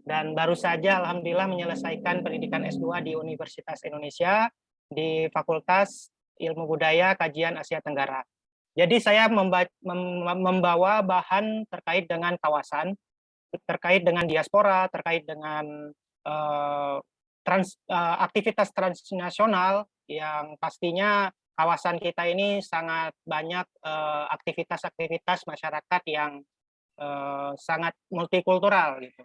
dan baru saja alhamdulillah menyelesaikan pendidikan S2 di Universitas Indonesia di Fakultas Ilmu Budaya Kajian Asia Tenggara. Jadi saya membawa bahan terkait dengan kawasan, terkait dengan diaspora, terkait dengan aktivitas transnasional yang pastinya kawasan kita ini sangat banyak aktivitas-aktivitas masyarakat yang sangat multikultural gitu.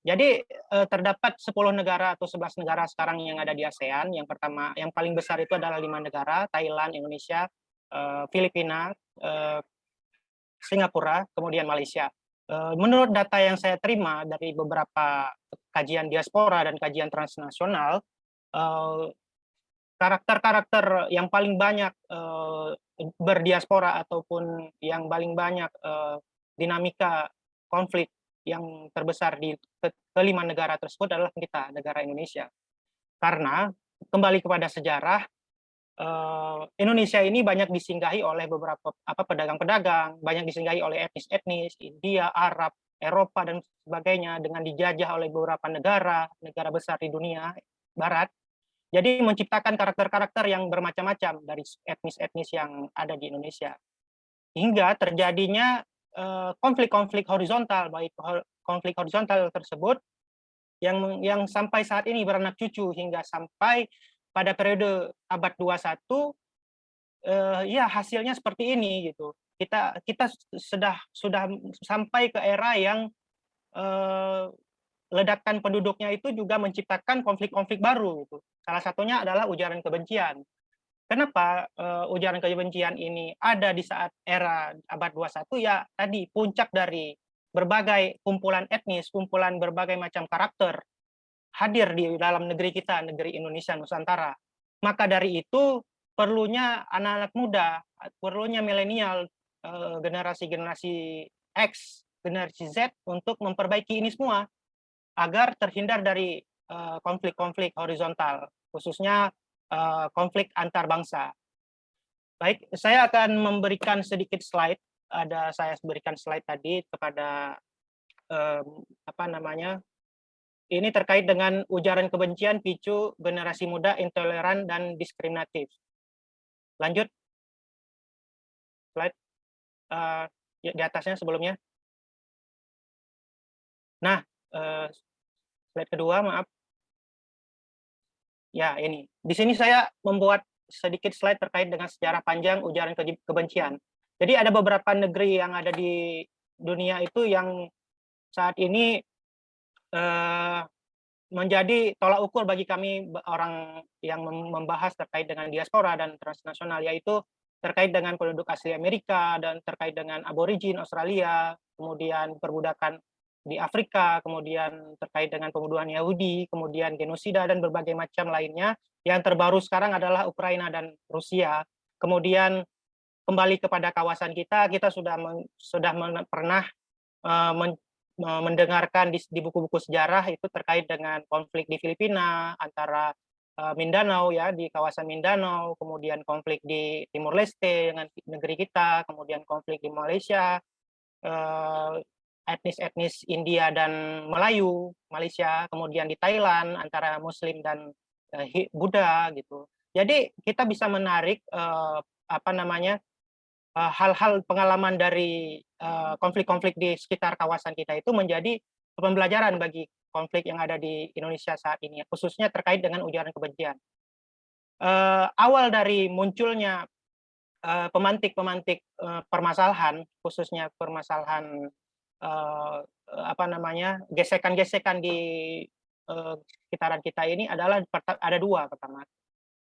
Jadi terdapat 10 negara atau 11 negara sekarang yang ada di ASEAN. Yang pertama, yang paling besar itu adalah 5 negara, Thailand, Indonesia, Filipina, Singapura, kemudian Malaysia. Menurut data yang saya terima dari beberapa kajian diaspora dan kajian transnasional, karakter-karakter yang paling banyak berdiaspora ataupun yang paling banyak dinamika konflik yang terbesar di kelima negara tersebut adalah kita, negara Indonesia. Karena kembali kepada sejarah, Indonesia ini banyak disinggahi oleh beberapa pedagang-pedagang, banyak disinggahi oleh etnis-etnis, India, Arab, Eropa dan sebagainya, dengan dijajah oleh beberapa negara besar di dunia Barat. Jadi menciptakan karakter-karakter yang bermacam-macam dari etnis-etnis yang ada di Indonesia. Hingga terjadinya konflik-konflik horizontal, baik konflik horizontal tersebut yang sampai saat ini beranak cucu hingga sampai pada periode abad 21 ya hasilnya seperti ini gitu. Kita sudah sampai ke era yang ledakan penduduknya itu juga menciptakan konflik-konflik baru gitu. Salah satunya adalah ujaran kebencian. Kenapa ujaran kebencian ini ada di saat era abad 21? Ya tadi puncak dari berbagai kumpulan etnis, kumpulan berbagai macam karakter hadir di dalam negeri kita, negeri Indonesia Nusantara. Maka dari itu perlunya anak-anak muda, perlunya milenial, generasi-generasi X, generasi Z untuk memperbaiki ini semua agar terhindar dari konflik-konflik horizontal, khususnya konflik antar bangsa. Baik, saya akan memberikan sedikit slide. Saya berikan slide tadi kepada ini terkait dengan ujaran kebencian picu generasi muda intoleran dan diskriminatif. Lanjut. Slide di atasnya sebelumnya. Nah, slide kedua, maaf. Ya, ini. Di sini saya membuat sedikit slide terkait dengan sejarah panjang ujaran kebencian. Jadi ada beberapa negeri yang ada di dunia itu yang saat ini menjadi tolak ukur bagi kami orang yang membahas terkait dengan diaspora dan transnasional, yaitu terkait dengan penduduk asli Amerika dan terkait dengan aborigin Australia, kemudian perbudakan di Afrika, kemudian terkait dengan pembunuhan Yahudi, kemudian genosida dan berbagai macam lainnya. Yang terbaru sekarang adalah Ukraina dan Rusia. Kemudian kembali kepada kawasan kita sudah pernah mendengarkan di buku-buku sejarah itu terkait dengan konflik di Filipina antara Mindanao ya, di kawasan Mindanao, kemudian konflik di Timur Leste dengan negeri kita, kemudian konflik di Malaysia, etnis-etnis India dan Melayu, Malaysia, kemudian di Thailand antara Muslim dan Buddha gitu. Jadi kita bisa menarik hal-hal pengalaman dari konflik-konflik di sekitar kawasan kita itu menjadi pembelajaran bagi konflik yang ada di Indonesia saat ini, khususnya terkait dengan ujaran kebencian. Awal dari munculnya pemantik-pemantik permasalahan, khususnya permasalahan gesekan-gesekan di sekitaran kita ini adalah ada dua. Pertama,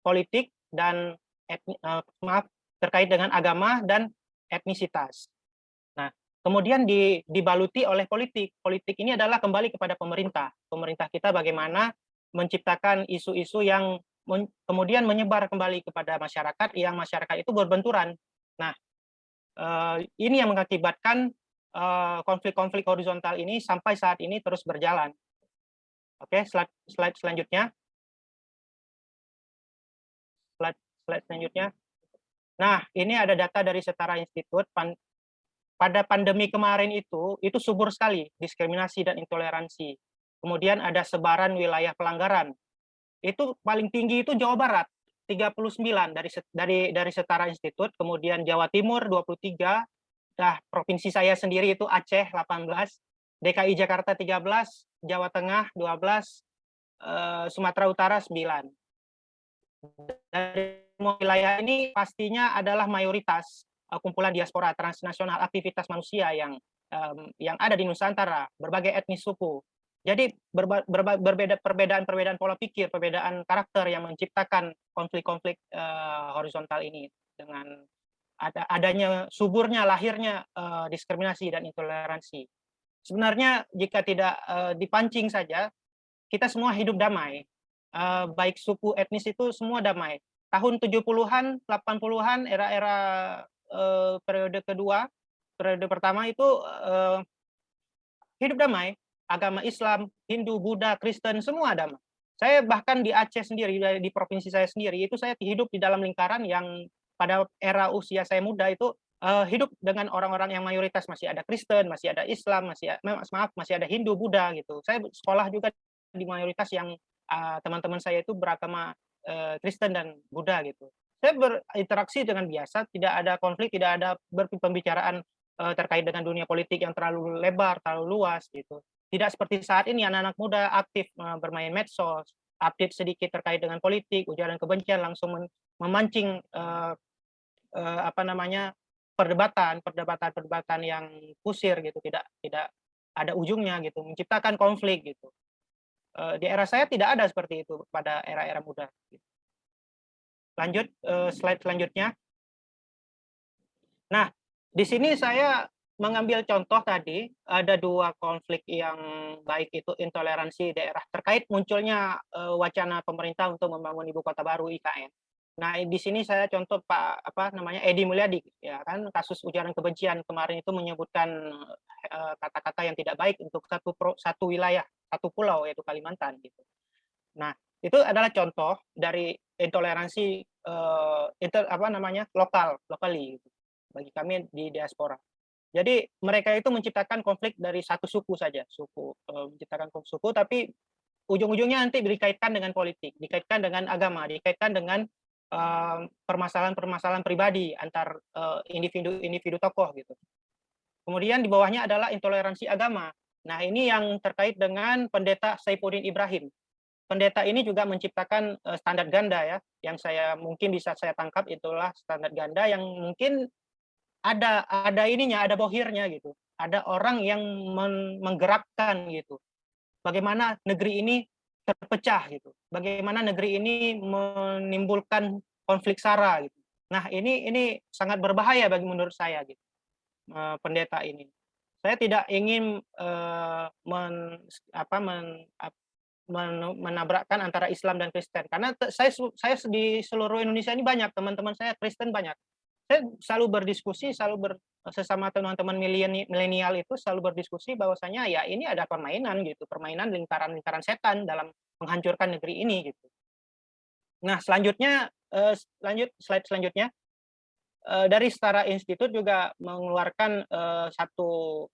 politik dan terkait dengan agama dan etnisitas. Nah, kemudian dibaluti oleh politik. Politik ini adalah kembali kepada pemerintah. Pemerintah kita bagaimana menciptakan isu-isu yang kemudian menyebar kembali kepada masyarakat, yang masyarakat itu berbenturan. Nah, ini yang mengakibatkan konflik-konflik horizontal ini sampai saat ini terus berjalan. Oke, slide selanjutnya. Slide selanjutnya. Nah, ini ada data dari Setara Institute. Pada pandemi kemarin itu subur sekali diskriminasi dan intoleransi. Kemudian ada sebaran wilayah pelanggaran. Itu paling tinggi itu Jawa Barat, 39 dari Setara Institute, kemudian Jawa Timur 23, provinsi saya sendiri itu Aceh 18, DKI Jakarta 13, Jawa Tengah 12, Sumatera Utara 9. Dari wilayah ini pastinya adalah mayoritas kumpulan diaspora transnasional aktivitas manusia yang ada di Nusantara, berbagai etnis suku. Jadi perbedaan pola pikir, perbedaan karakter yang menciptakan konflik-konflik horizontal ini dengan adanya suburnya, lahirnya diskriminasi dan intoleransi. Sebenarnya jika tidak dipancing saja, kita semua hidup damai. Baik suku etnis itu semua damai. Tahun 70-an, 80-an, era-era periode kedua, periode pertama itu hidup damai. Agama Islam, Hindu, Buddha, Kristen, semua damai. Saya bahkan di Aceh sendiri, di provinsi saya sendiri, itu saya hidup di dalam lingkaran yang pada era usia saya muda itu hidup dengan orang-orang yang mayoritas masih ada Kristen, masih ada Islam, masih ada Hindu, Buddha gitu. Saya sekolah juga di mayoritas yang teman-teman saya itu beragama Kristen dan Buddha gitu. Saya berinteraksi dengan biasa, tidak ada konflik, tidak ada pembicaraan terkait dengan dunia politik yang terlalu lebar, terlalu luas gitu. Tidak seperti saat ini anak-anak muda aktif bermain medsos, update sedikit terkait dengan politik, ujaran kebencian, langsung memancing perdebatan yang kusir gitu, tidak ada ujungnya gitu, menciptakan konflik gitu. Di era saya tidak ada seperti itu pada era-era muda. Lanjut slide selanjutnya. Nah, di sini saya mengambil contoh tadi, ada dua konflik yang baik itu intoleransi daerah terkait munculnya wacana pemerintah untuk membangun ibu kota baru IKN. Nah, di sini saya contoh Edi Mulyadi, ya kan, kasus ujaran kebencian kemarin itu menyebutkan kata-kata yang tidak baik untuk satu wilayah, satu pulau yaitu Kalimantan gitu. Nah, itu adalah contoh dari intoleransi lokali gitu, bagi kami di diaspora. Jadi mereka itu menciptakan konflik dari satu suku saja, menciptakan suku, tapi ujung-ujungnya nanti dikaitkan dengan politik, dikaitkan dengan agama, dikaitkan dengan permasalahan-permasalahan pribadi antar individu tokoh gitu. Kemudian di bawahnya adalah intoleransi agama. Nah, ini yang terkait dengan pendeta Saifuddin Ibrahim. Pendeta ini juga menciptakan standar ganda ya, yang mungkin bisa saya tangkap itulah standar ganda yang mungkin ada bohirnya gitu. Ada orang yang menggerakkan gitu. Bagaimana negeri ini terpecah gitu. Bagaimana negeri ini menimbulkan konflik sara gitu. Nah, ini sangat berbahaya bagi menurut saya gitu. Pendeta ini. Saya tidak ingin menabrakkan antara Islam dan Kristen karena saya di seluruh Indonesia ini banyak teman-teman saya Kristen banyak. Saya selalu berdiskusi, sesama teman-teman milenial itu selalu berdiskusi bahwasanya ya ini ada permainan gitu, permainan lingkaran-lingkaran setan dalam menghancurkan negeri ini gitu. Nah, selanjutnya slide selanjutnya. Dari Setara Institute juga mengeluarkan satu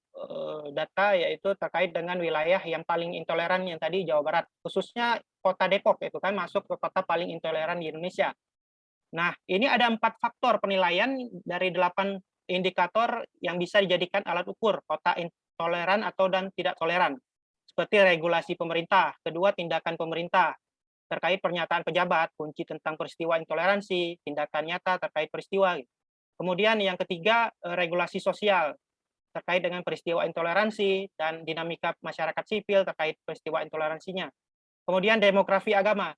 data yaitu terkait dengan wilayah yang paling intoleran yang tadi Jawa Barat, khususnya Kota Depok itu kan masuk ke kota paling intoleran di Indonesia. Nah, ini ada 4 faktor penilaian dari 8 indikator yang bisa dijadikan alat ukur kota toleran atau dan tidak toleran. Seperti regulasi pemerintah, kedua tindakan pemerintah terkait pernyataan pejabat, kunci tentang peristiwa intoleransi, tindakan nyata terkait peristiwa. Kemudian yang ketiga, regulasi sosial terkait dengan peristiwa intoleransi dan dinamika masyarakat sipil terkait peristiwa intoleransinya. Kemudian demografi agama,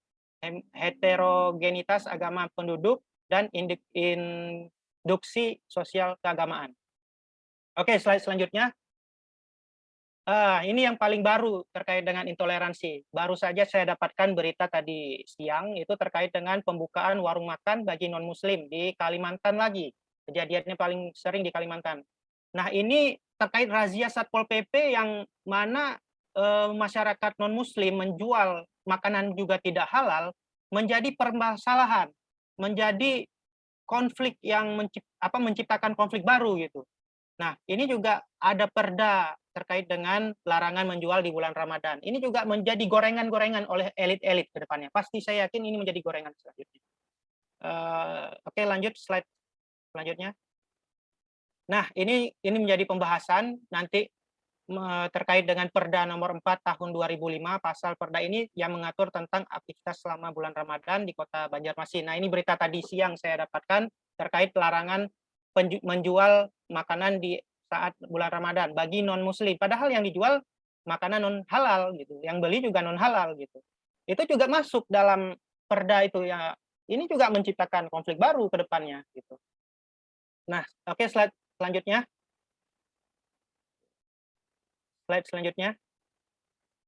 heterogenitas agama penduduk, dan induksi sosial keagamaan. Oke, slide selanjutnya. Ini yang paling baru terkait dengan intoleransi. Baru saja saya dapatkan berita tadi siang, itu terkait dengan pembukaan warung makan bagi non-muslim di Kalimantan lagi. Kejadiannya paling sering di Kalimantan. Nah, ini terkait razia Satpol PP yang mana masyarakat non-muslim menjual makanan juga tidak halal, menjadi permasalahan, menjadi konflik yang menciptakan konflik baru gitu. Nah, ini juga ada perda terkait dengan larangan menjual di bulan Ramadan. Ini juga menjadi gorengan-gorengan oleh elit-elit ke depannya. Pasti saya yakin ini menjadi gorengan selanjutnya. Oke, lanjut slide selanjutnya. Nah, ini menjadi pembahasan nanti terkait dengan Perda nomor 4 tahun 2005. Pasal Perda ini yang mengatur tentang aktivitas selama bulan Ramadan di Kota Banjarmasin. Nah, ini berita tadi siang saya dapatkan terkait larangan menjual makanan di saat bulan Ramadan bagi non-muslim. Padahal yang dijual makanan non halal gitu, yang beli juga non halal gitu. Itu juga masuk dalam Perda itu ya. Ini juga menciptakan konflik baru ke depannya gitu. Nah, oke, slide selanjutnya. Slide selanjutnya.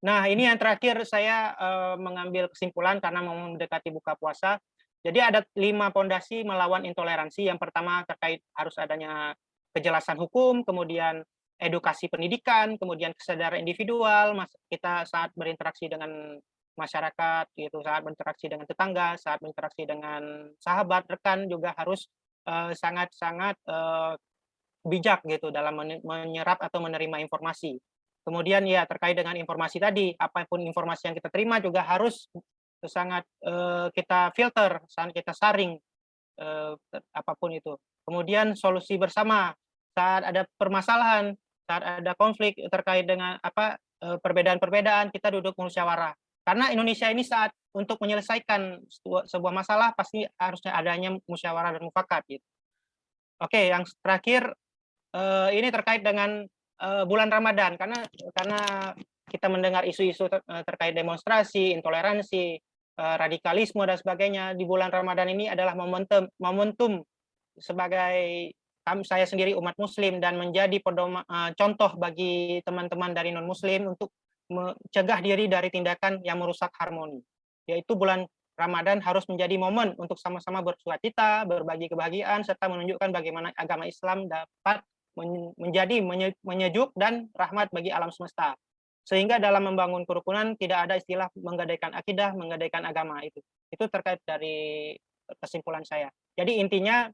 Nah, ini yang terakhir saya mengambil kesimpulan karena mau mendekati buka puasa. Jadi ada 5 pondasi melawan intoleransi. Yang pertama terkait harus adanya kejelasan hukum, kemudian edukasi pendidikan, kemudian kesadaran individual, kita saat berinteraksi dengan masyarakat, gitu, saat berinteraksi dengan tetangga, saat berinteraksi dengan sahabat, rekan juga harus sangat-sangat bijak gitu dalam menyerap atau menerima informasi. Kemudian ya terkait dengan informasi tadi, apapun informasi yang kita terima juga harus sangat kita filter, sangat kita saring apapun itu. Kemudian solusi bersama saat ada permasalahan, saat ada konflik terkait dengan perbedaan-perbedaan, kita duduk musyawarah. Karena Indonesia ini saat untuk menyelesaikan sebuah masalah pasti harusnya adanya musyawarah dan mufakat gitu. Oke, yang terakhir ini terkait dengan bulan Ramadan karena kita mendengar isu-isu terkait demonstrasi, intoleransi, radikalisme dan sebagainya di bulan Ramadan ini adalah momentum sebagai saya sendiri umat muslim dan menjadi contoh bagi teman-teman dari non muslim untuk mencegah diri dari tindakan yang merusak harmoni. Yaitu bulan Ramadan harus menjadi momen untuk sama-sama bersukacita, berbagi kebahagiaan serta menunjukkan bagaimana agama Islam dapat menjadi menyejuk dan rahmat bagi alam semesta. Sehingga dalam membangun kerukunan tidak ada istilah menggadaikan akidah, menggadaikan agama itu. Itu terkait dari kesimpulan saya. Jadi intinya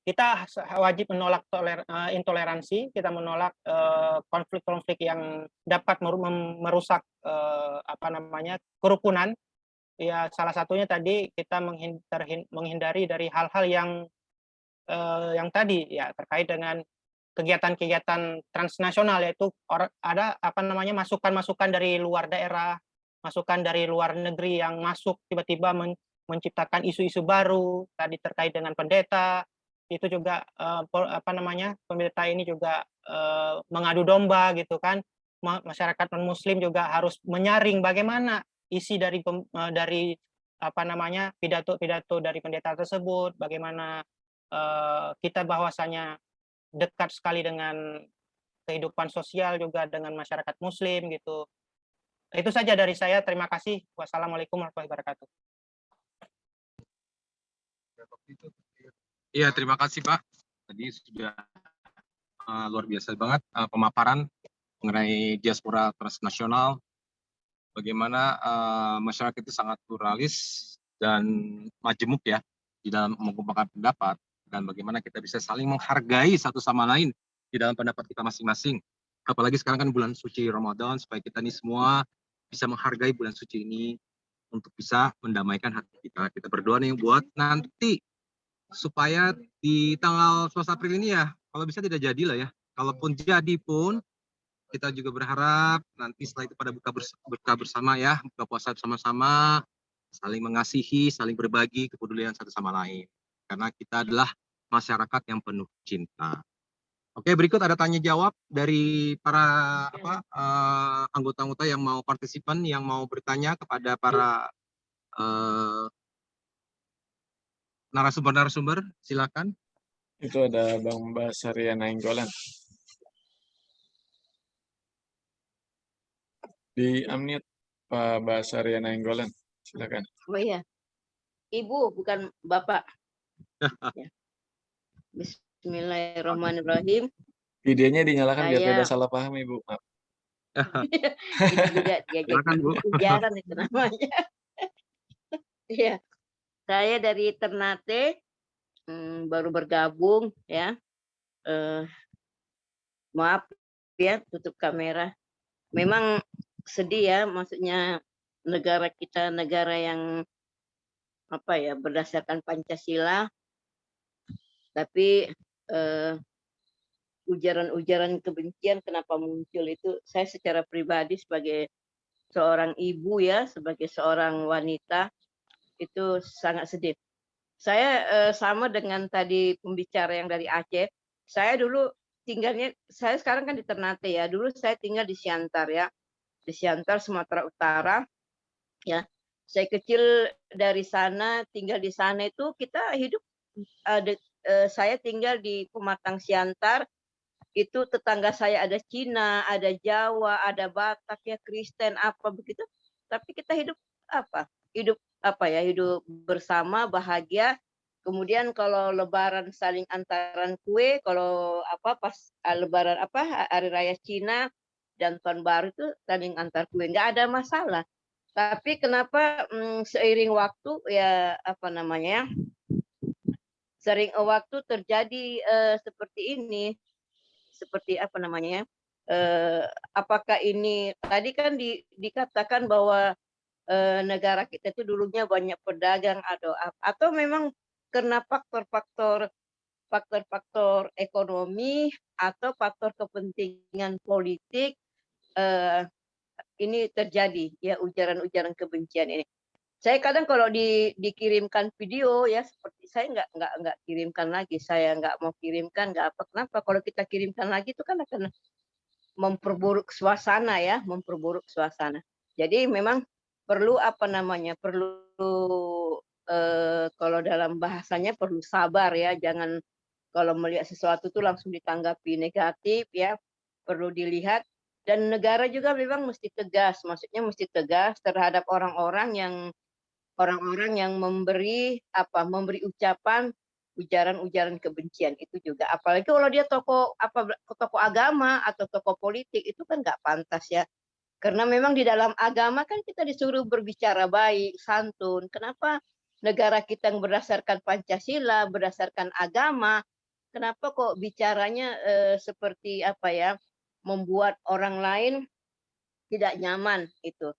kita wajib menolak intoleransi, kita menolak konflik-konflik yang dapat merusak kerukunan. Ya salah satunya tadi kita menghindari dari hal-hal yang tadi ya terkait dengan kegiatan-kegiatan transnasional, yaitu ada masukan-masukan dari luar daerah, masukan dari luar negeri yang masuk tiba-tiba menciptakan isu-isu baru tadi terkait dengan pendeta. Itu juga pendeta ini juga mengadu domba gitu kan. Masyarakat non muslim juga harus menyaring bagaimana isi dari pidato dari pendeta tersebut, bagaimana kita bahwasanya dekat sekali dengan kehidupan sosial juga dengan masyarakat muslim gitu. Itu saja dari saya, terima kasih. Wassalamualaikum warahmatullahi wabarakatuh. Iya, terima kasih Pak. Tadi sudah luar biasa banget pemaparan mengenai diaspora transnasional, bagaimana masyarakat itu sangat pluralis dan majemuk ya di dalam mengungkapkan pendapat, dan bagaimana kita bisa saling menghargai satu sama lain di dalam pendapat kita masing-masing. Apalagi sekarang kan bulan suci Ramadan, supaya kita ini semua bisa menghargai bulan suci ini, untuk bisa mendamaikan hati kita. Kita berdoa nih buat nanti supaya di tanggal 11 April ini ya, kalau bisa tidak jadilah ya. Kalaupun jadi pun, kita juga berharap nanti setelah itu pada buka bersama ya, buka puasa bersama-sama, saling mengasihi, saling berbagi kepedulian satu sama lain. Karena kita adalah masyarakat yang penuh cinta. Oke, berikut ada tanya jawab dari para anggota-anggota yang mau partisipan, yang mau bertanya kepada para narasumber-narasumber, silakan. Itu ada Bang Basaria Nainggolan. Di unmute Pak Basaria Nainggolan, silakan. Oh iya, Ibu bukan Bapak. Ya. Bismillahirrahmanirrahim. Videonya dinyalakan biar Saya- tidak salah paham Ibu. Maaf. Ini juga diajak Silakan, Bu. ujaran itu namanya. Iya, saya dari Ternate, baru bergabung ya. Maaf ya, tutup kamera. Memang sedih ya, maksudnya negara kita negara yang berdasarkan Pancasila, tapi ujaran-ujaran kebencian kenapa muncul itu, saya secara pribadi sebagai seorang ibu ya, sebagai seorang wanita itu sangat sedih. Saya sama dengan tadi pembicara yang dari Aceh. Saya dulu saya sekarang kan di Ternate ya. Dulu saya tinggal di Siantar ya, di Siantar Sumatera Utara ya. Saya kecil dari sana, tinggal di sana itu kita hidup. Saya tinggal di Pematang Siantar. Itu tetangga saya ada Cina, ada Jawa, ada Batak ya, Kristen apa begitu. Tapi kita hidup hidup bersama, bahagia. Kemudian kalau Lebaran saling antaran kue, kalau pas Lebaran Hari Raya Cina dan Tahun Baru itu saling antar kue, nggak ada masalah. Tapi kenapa seiring waktu ya sering waktu terjadi seperti ini, seperti apakah ini tadi kan dikatakan bahwa negara kita itu dulunya banyak pedagang atau memang karena faktor-faktor ekonomi atau faktor kepentingan politik ini terjadi ya, ujaran-ujaran kebencian ini. Saya kadang kalau dikirimkan video ya, seperti saya nggak kirimkan lagi, saya nggak mau kirimkan, nggak apa. Kenapa? Kalau kita kirimkan lagi itu kan akan memperburuk suasana ya, memperburuk suasana. Jadi memang perlu kalau dalam bahasanya perlu sabar ya, jangan kalau melihat sesuatu itu langsung ditanggapi negatif ya, perlu dilihat. Dan negara juga memang mesti tegas, maksudnya mesti tegas terhadap orang-orang yang memberi ujaran-ujaran kebencian itu juga. Apalagi kalau dia tokoh agama atau tokoh politik, itu kan nggak pantas ya. Karena memang di dalam agama kan kita disuruh berbicara baik, santun. Kenapa negara kita yang berdasarkan Pancasila, berdasarkan agama, kenapa kok bicaranya seperti membuat orang lain tidak nyaman itu.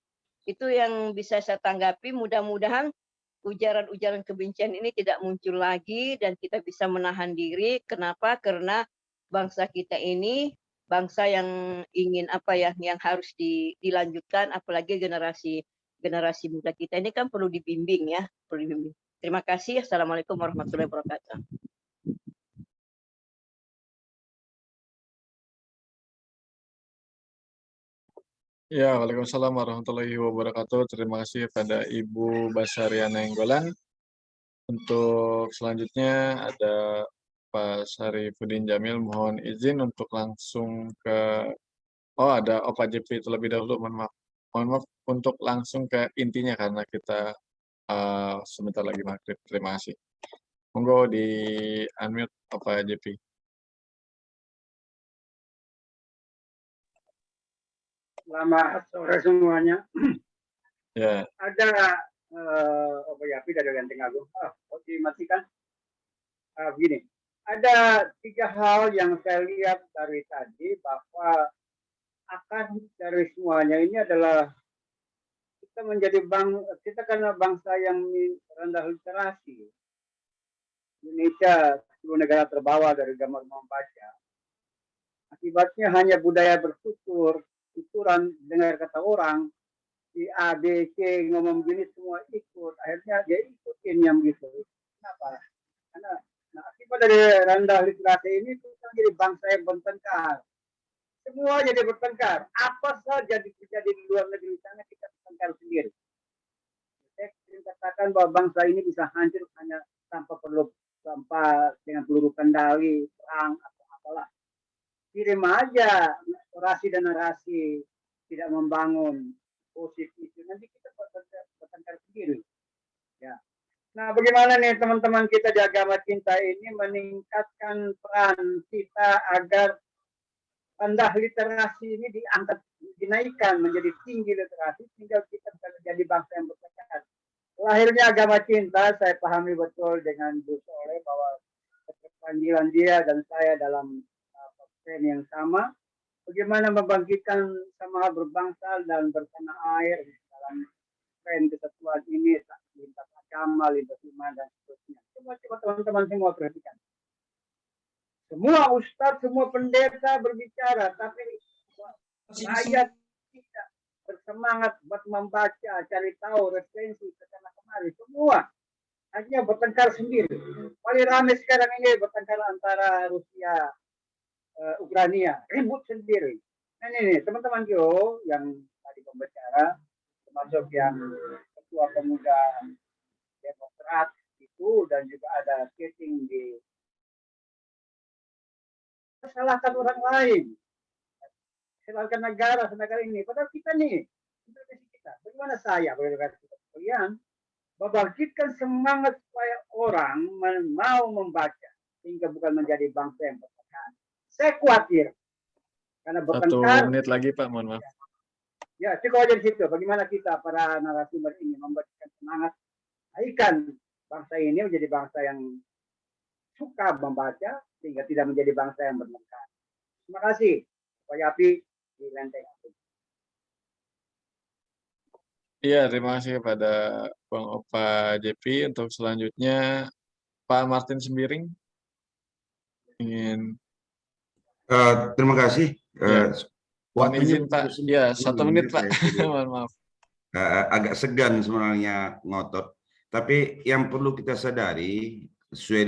Itu yang bisa saya tanggapi. Mudah-mudahan ujaran-ujaran kebencian ini tidak muncul lagi dan kita bisa menahan diri. Kenapa? Karena bangsa kita ini bangsa yang ingin yang harus dilanjutkan, apalagi generasi muda kita ini kan perlu dibimbing ya, perlu dibimbing. Terima kasih. Assalamualaikum warahmatullahi wabarakatuh. Ya, Waalaikumsalam warahmatullahi wabarakatuh. Terima kasih pada Ibu Basaria Nainggolan. Untuk selanjutnya ada Pak Syarifuddin Jamil. Mohon izin untuk langsung ke ada Opa JP terlebih dahulu. Mohon maaf untuk langsung ke intinya karena kita sebentar lagi maghrib. Terima kasih. Monggo di unmute Opa JP. Selamat sore semuanya. Ya. Ada Opa Yapi dari Lenteng Agung. Dimatikan. Begini, ada 3 hal yang saya lihat dari tadi bahwa akan dari semuanya ini adalah kita karena bangsa yang rendah literasi. Indonesia 10 negara terbawah dari gambar membaca. Akibatnya hanya budaya bertutur, tuturan, dengar kata orang, si A, B, C ngomong gini semua ikut. Akhirnya dia ikutin yang gitu. Kenapa? Karena akibat dari rendah literasi ini kita jadi bangsa yang bertengkar. Semua jadi bertengkar. Apa saja terjadi di luar negeri sana kita bertengkar sendiri. Saya ingin katakan bahwa bangsa ini bisa hancur hanya tanpa dengan peluru kendali, perang atau apalah. Kirim aja orasi dan narasi tidak membangun positif itu, nanti kita bertengkar sendiri. Ya. Nah, bagaimana nih teman-teman kita di agama cinta ini meningkatkan peran kita agar rendah literasi ini dinaikkan menjadi tinggi literasi sehingga kita bisa menjadi bangsa yang bertekad. Lahirnya agama cinta, saya pahami betul dengan Gus Soleh bahwa panggilan dia dan saya dalam pesan yang sama. Bagaimana membangkitkan semangat berbangsa dan bertanah air dalam tren kesatuan ini, lintas agama, lintas iman dan seterusnya. Coba teman-teman semua perhatikan. Semua ustadz, semua pendeta berbicara, tapi rakyat tidak bersemangat buat membaca, cari tahu, referensi, kesana kemari, semua hanya bertengkar sendiri. Paling ramai sekarang ini bertengkar antara Rusia, Ukraina, ribut sendiri. Nah ini teman-teman yang tadi pembicara, termasuk yang ketua pemuda Demokrat itu dan juga ada setting di salahkan orang lain, salahkan negara ini. Padahal kita nih, kita. Bagaimana saya, kalian membangkitkan semangat supaya orang mau membaca sehingga bukan menjadi bangsa yang bertengkar. Saya khawatir karena bertengkar. 1 menit lagi Pak, mohon maaf. Ya, cukup aja di situ. Bagaimana kita para narasumber ini membangkitkan semangat, naikkan bangsa ini menjadi bangsa yang suka membaca sehingga tidak menjadi bangsa yang bertengkar. Terima kasih. Pak Yapi di Lenteng. Iya, terima kasih kepada Bang Opa JP. Untuk selanjutnya Pak Martin Sembiring ingin. Terima kasih. Ya. Waktunya izin Pak, ya 1 menit Pak. Mohon maaf. Agak segan sebenarnya ngotot. Tapi yang perlu kita sadari sesuai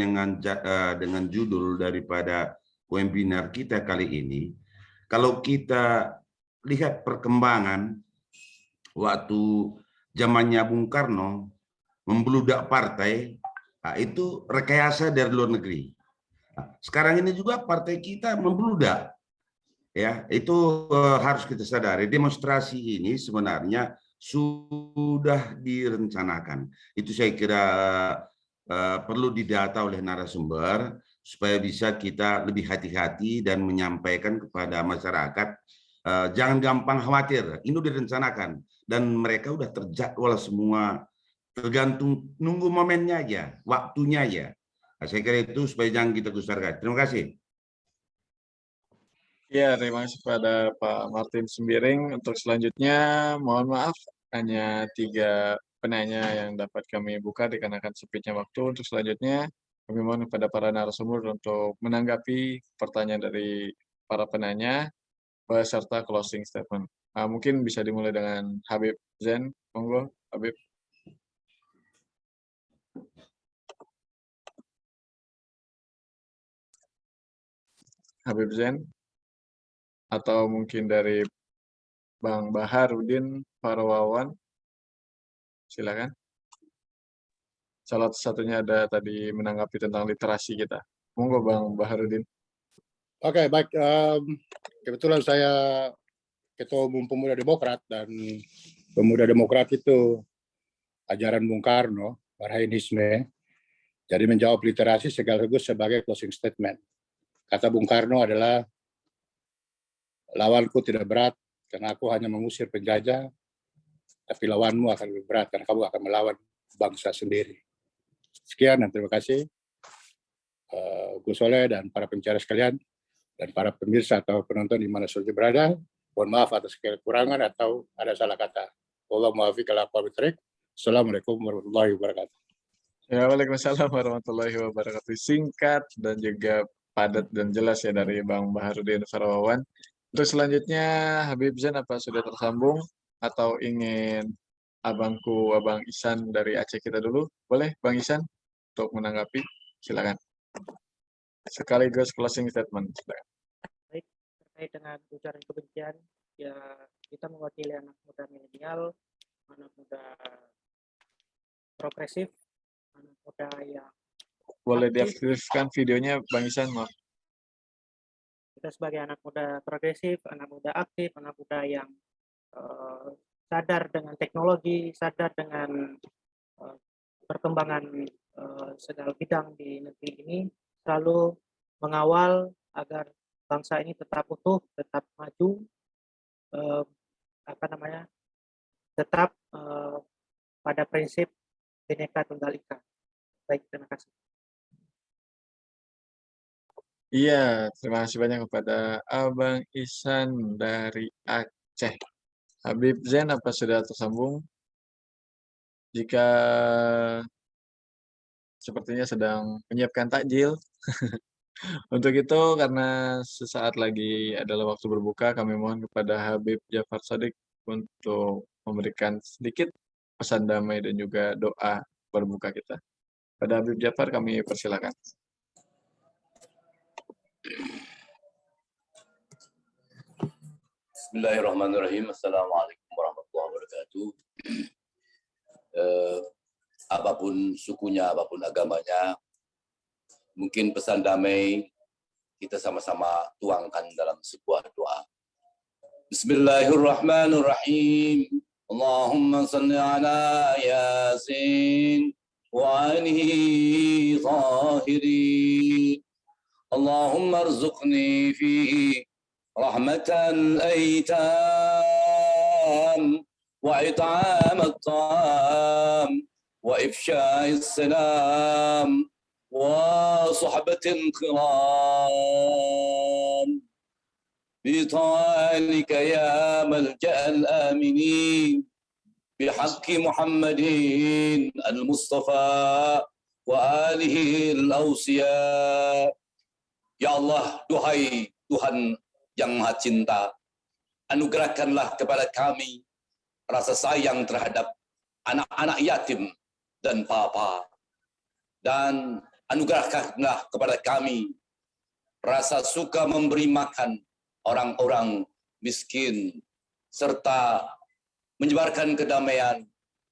dengan judul daripada webinar kita kali ini, kalau kita lihat perkembangan waktu zamannya Bung Karno membludak partai, itu rekayasa dari luar negeri. Sekarang ini juga partai kita membludak. Ya, itu harus kita sadari. Demonstrasi ini sebenarnya sudah direncanakan. Itu saya kira perlu didata oleh narasumber supaya bisa kita lebih hati-hati dan menyampaikan kepada masyarakat. Jangan gampang khawatir, ini udah direncanakan dan mereka udah terjadwal semua, tergantung nunggu momennya aja, waktunya aja. Nah, saya kira itu supaya jangan kita gusarkan. Terima kasih. Ya, terima kasih kepada Pak Martin Sembiring. Untuk selanjutnya, mohon maaf, hanya 3 penanya yang dapat kami buka dikarenakan sempitnya waktu. Untuk selanjutnya, kami mohon kepada para narasumber untuk menanggapi pertanyaan dari para penanya beserta closing statement. Mungkin bisa dimulai dengan Habib Zen. Monggo, Habib. Habib Zen. Atau mungkin dari Bang Baharudin Farwawan. Silakan. Salah satunya ada tadi menanggapi tentang literasi kita. Monggo Bang Baharudin. Oke, baik. Kebetulan saya Ketua Umum Pemuda Demokrat dan Pemuda Demokrat itu ajaran Bung Karno, Marhainisme. Jadi menjawab literasi sekaligus sebagai closing statement. Kata Bung Karno adalah lawanku tidak berat karena aku hanya mengusir penjajah, tapi lawanmu akan lebih berat karena kamu akan melawan bangsa sendiri. Sekian dan terima kasih Gus Soleh dan para pembicara sekalian dan para pemirsa atau penonton di mana saja berada. Mohon maaf atas kekurangan atau ada salah kata. Wallahu muwaffiq ala aqwamit thoriq. Assalamualaikum warahmatullahi wabarakatuh. Ya, waalaikumsalam warahmatullahi wabarakatuh. Singkat dan juga padat dan jelas ya dari Bang Baharudin Farawawan. Untuk selanjutnya, Habib Zain apa sudah tersambung atau ingin Abang Ihsan dari Aceh kita dulu? Boleh Bang Ihsan untuk menanggapi? Silakan. Sekaligus closing statement. Silakan. Baik, terkait dengan ujaran kebencian, ya kita mewakili anak muda milenial, anak muda progresif, anak muda yang Boleh aktif. diaktifkan videonya Bang Ihsan, maaf. Kita sebagai anak muda progresif, anak muda aktif, anak muda yang sadar dengan teknologi, sadar dengan perkembangan segala bidang di negeri ini, selalu mengawal agar bangsa ini tetap utuh, tetap maju, tetap pada prinsip Bhinneka Tunggal Ika. Baik, terima kasih. Iya, terima kasih banyak kepada Abang Ihsan dari Aceh. Habib Zain apa sudah tersambung? Jika sepertinya sedang menyiapkan takjil. Untuk itu, karena sesaat lagi adalah waktu berbuka, kami mohon kepada Habib Jafar Shadiq untuk memberikan sedikit pesan damai dan juga doa berbuka kita. Pada Habib Jafar kami persilakan. Bismillahirrahmanirrahim. Assalamualaikum warahmatullahi wabarakatuh. Apapun sukunya, apapun agamanya, mungkin pesan damai kita sama-sama tuangkan dalam sebuah doa. Bismillahirrahmanirrahim. Allahumma salli ala Yasin wa alihi tahirin. Allahumma arzuqni fihi رحمة الأيتام وإطعام الطعام وإفشاء السلام وصحبة الكرام بطالك يا ملجأ الآمنين بحق محمد المصطفى وآله الأوصياء. Ya Allah, duhai Tuhan yang Maha Cinta, anugerahkanlah kepada kami rasa sayang terhadap anak-anak yatim dan papa, dan anugerahkanlah kepada kami rasa suka memberi makan orang-orang miskin, serta menyebarkan kedamaian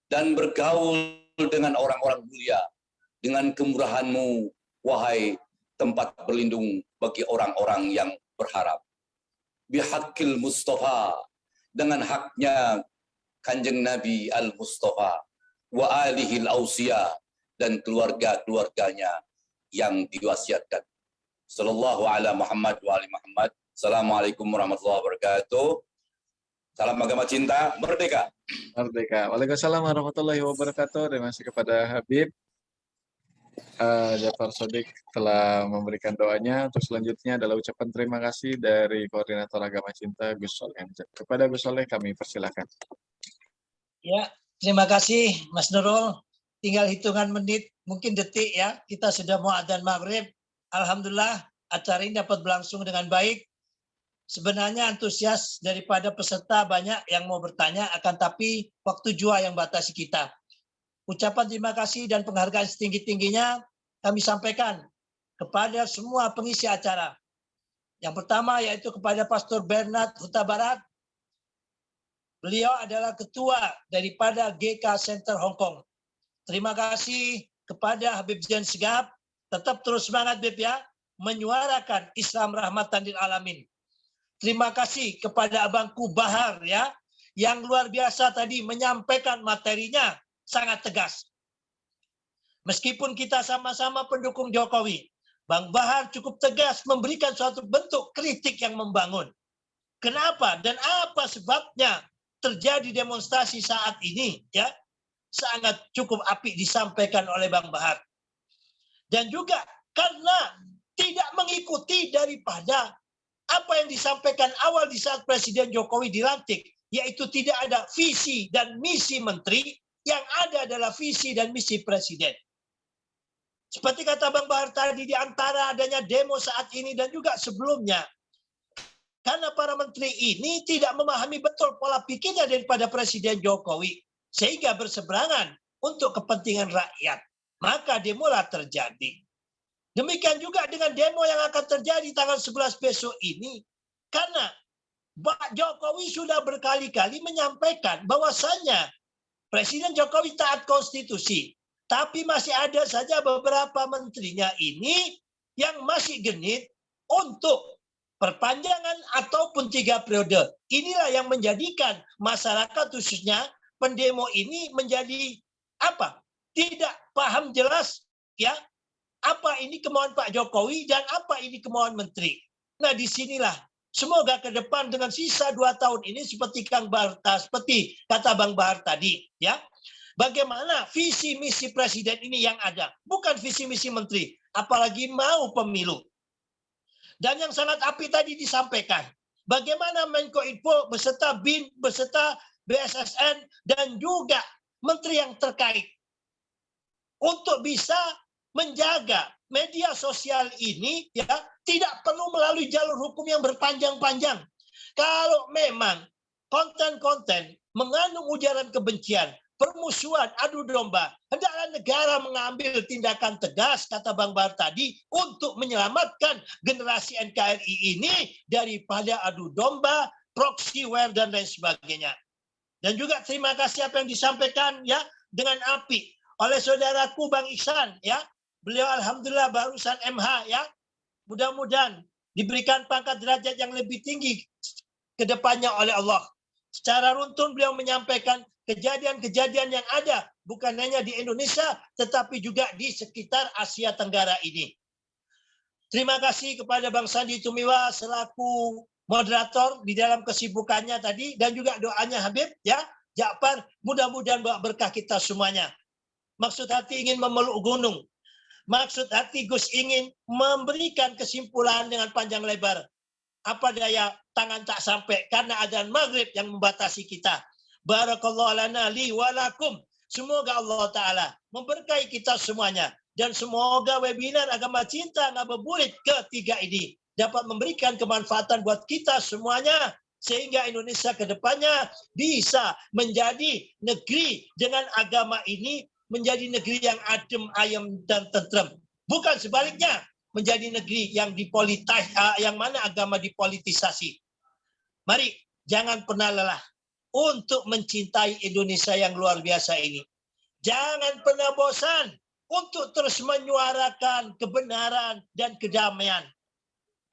dan bergaul dengan orang-orang mulia dengan kemurahan-Mu, wahai tempat berlindung bagi orang-orang yang berharap. Bihaqil Mustafa, dengan haknya Kanjeng Nabi Al-Mustafa, wa alihil ausia, dan keluarga-keluarganya yang diwasiatkan. Sallallahu ala Muhammad wa ali Muhammad. Assalamualaikum warahmatullahi wabarakatuh. Salam agama cinta, merdeka. Merdeka. Waalaikumsalam warahmatullahi wabarakatuh. Terima kasih kepada Habib Jafar Shadiq telah memberikan doanya. Untuk selanjutnya adalah ucapan terima kasih dari Koordinator Agama Cinta Gus Soleh. Kepada Gus Soleh kami persilakan. Ya, terima kasih Mas Nurul. Tinggal hitungan menit, mungkin detik ya. Kita sudah mau adzan maghrib. Alhamdulillah acara ini dapat berlangsung dengan baik. Sebenarnya antusias daripada peserta banyak yang mau bertanya, akan tapi waktu jua yang batasi kita. Ucapan terima kasih dan penghargaan setinggi-tingginya kami sampaikan kepada semua pengisi acara. Yang pertama yaitu kepada Pastor Bernard Huta Barat. Beliau adalah ketua daripada GK Center Hong Kong. Terima kasih kepada Habib Zain Shigab. Tetap terus semangat Bib ya, menyuarakan Islam rahmatan lil alamin. Terima kasih kepada Abangku Bahar ya, yang luar biasa tadi menyampaikan materinya sangat tegas. Meskipun kita sama-sama pendukung Jokowi, Bang Bahar cukup tegas memberikan suatu bentuk kritik yang membangun. Kenapa dan apa sebabnya terjadi demonstrasi saat ini ya? Sangat cukup apik disampaikan oleh Bang Bahar. Dan juga karena tidak mengikuti daripada apa yang disampaikan awal di saat Presiden Jokowi dilantik yaitu tidak ada visi dan misi menteri, yang ada adalah visi dan misi presiden. Seperti kata Bang Bahar tadi, di antara adanya demo saat ini dan juga sebelumnya, karena para menteri ini tidak memahami betul pola pikirnya daripada Presiden Jokowi, sehingga berseberangan untuk kepentingan rakyat. Maka demolah terjadi. Demikian juga dengan demo yang akan terjadi tanggal 11 besok ini. Karena Pak Jokowi sudah berkali-kali menyampaikan bahwasannya Presiden Jokowi taat konstitusi. Tapi masih ada saja beberapa menterinya ini yang masih genit untuk perpanjangan ataupun 3 periode. Inilah yang menjadikan masyarakat khususnya pendemo ini menjadi apa? Tidak paham jelas ya, apa ini kemauan Pak Jokowi dan apa ini kemauan menteri. Nah, disinilah semoga ke depan dengan sisa 2 tahun ini seperti seperti kata Bang Bahar tadi ya. Bagaimana visi misi presiden ini yang ada, bukan visi misi menteri, apalagi mau pemilu. Dan yang sangat apik tadi disampaikan, bagaimana Menko Info beserta BIN, beserta BSSN, dan juga menteri yang terkait untuk bisa menjaga media sosial ini ya tidak perlu melalui jalur hukum yang berpanjang-panjang. Kalau memang konten-konten mengandung ujaran kebencian, permusuhan, adu domba, hendaklah negara mengambil tindakan tegas, kata Bang Bahar tadi, untuk menyelamatkan generasi NKRI ini daripada adu domba, proxy war, dan lain sebagainya. Dan juga terima kasih apa yang disampaikan ya dengan apik oleh saudaraku Bang Ihsan ya. Beliau alhamdulillah barusan MH ya. Mudah-mudahan diberikan pangkat derajat yang lebih tinggi ke depannya oleh Allah. Secara runtun beliau menyampaikan kejadian-kejadian yang ada bukan hanya di Indonesia tetapi juga di sekitar Asia Tenggara ini. Terima kasih kepada Bang Sandi Tumiwa selaku moderator di dalam kesibukannya tadi dan juga doanya Habib ya, Ja'far, mudah-mudahan bawa berkah kita semuanya. Maksud hati ingin memeluk gunung. Maksud hati Gus ingin memberikan kesimpulan dengan panjang lebar. Apa daya tangan tak sampai karena adzan maghrib yang membatasi kita. Barakallahu lana li wa lakum. Semoga Allah Ta'ala memberkahi kita semuanya. Dan semoga webinar Agama Cinta Ngabuburit ketiga ini dapat memberikan kemanfaatan buat kita semuanya. Sehingga Indonesia ke depannya bisa menjadi negeri dengan agama ini. Menjadi negeri yang adem, ayem, dan tentrem. Bukan sebaliknya. Menjadi negeri yang yang mana agama dipolitisasi. Mari, jangan pernah lelah untuk mencintai Indonesia yang luar biasa ini. Jangan pernah bosan untuk terus menyuarakan kebenaran dan kedamaian.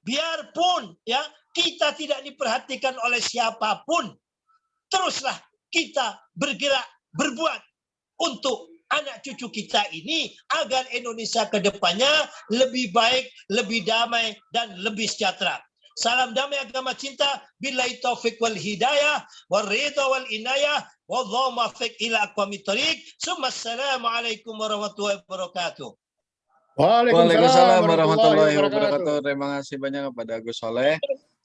Biarpun ya kita tidak diperhatikan oleh siapapun, teruslah kita bergerak, berbuat untuk anak cucu kita ini agar Indonesia ke depannya lebih baik, lebih damai, dan lebih sejahtera. Salam damai agama cinta, billahi taufiq wal hidayah, wal ridha wal inayah, wallahu muwaffiq ila aqwamit thoriq. Assalamualaikum warahmatullahi wabarakatuh. Waalaikumsalam warahmatullahi wabarakatuh. Terima kasih banyak kepada Gus Soleh.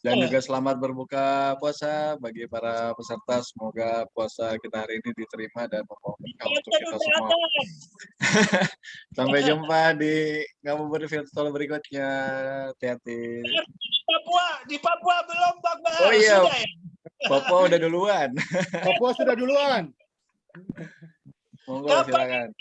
Dan juga selamat berbuka puasa bagi para peserta. Semoga puasa kita hari ini diterima dan membawa untuk kita semua. Sampai jumpa di Ngabuburit virtual berikutnya. Hati-hati. Di Papua belum, Bang Bahar. Oh iya, sudah, ya? Papua udah duluan. Papua sudah duluan. Monggo silakan.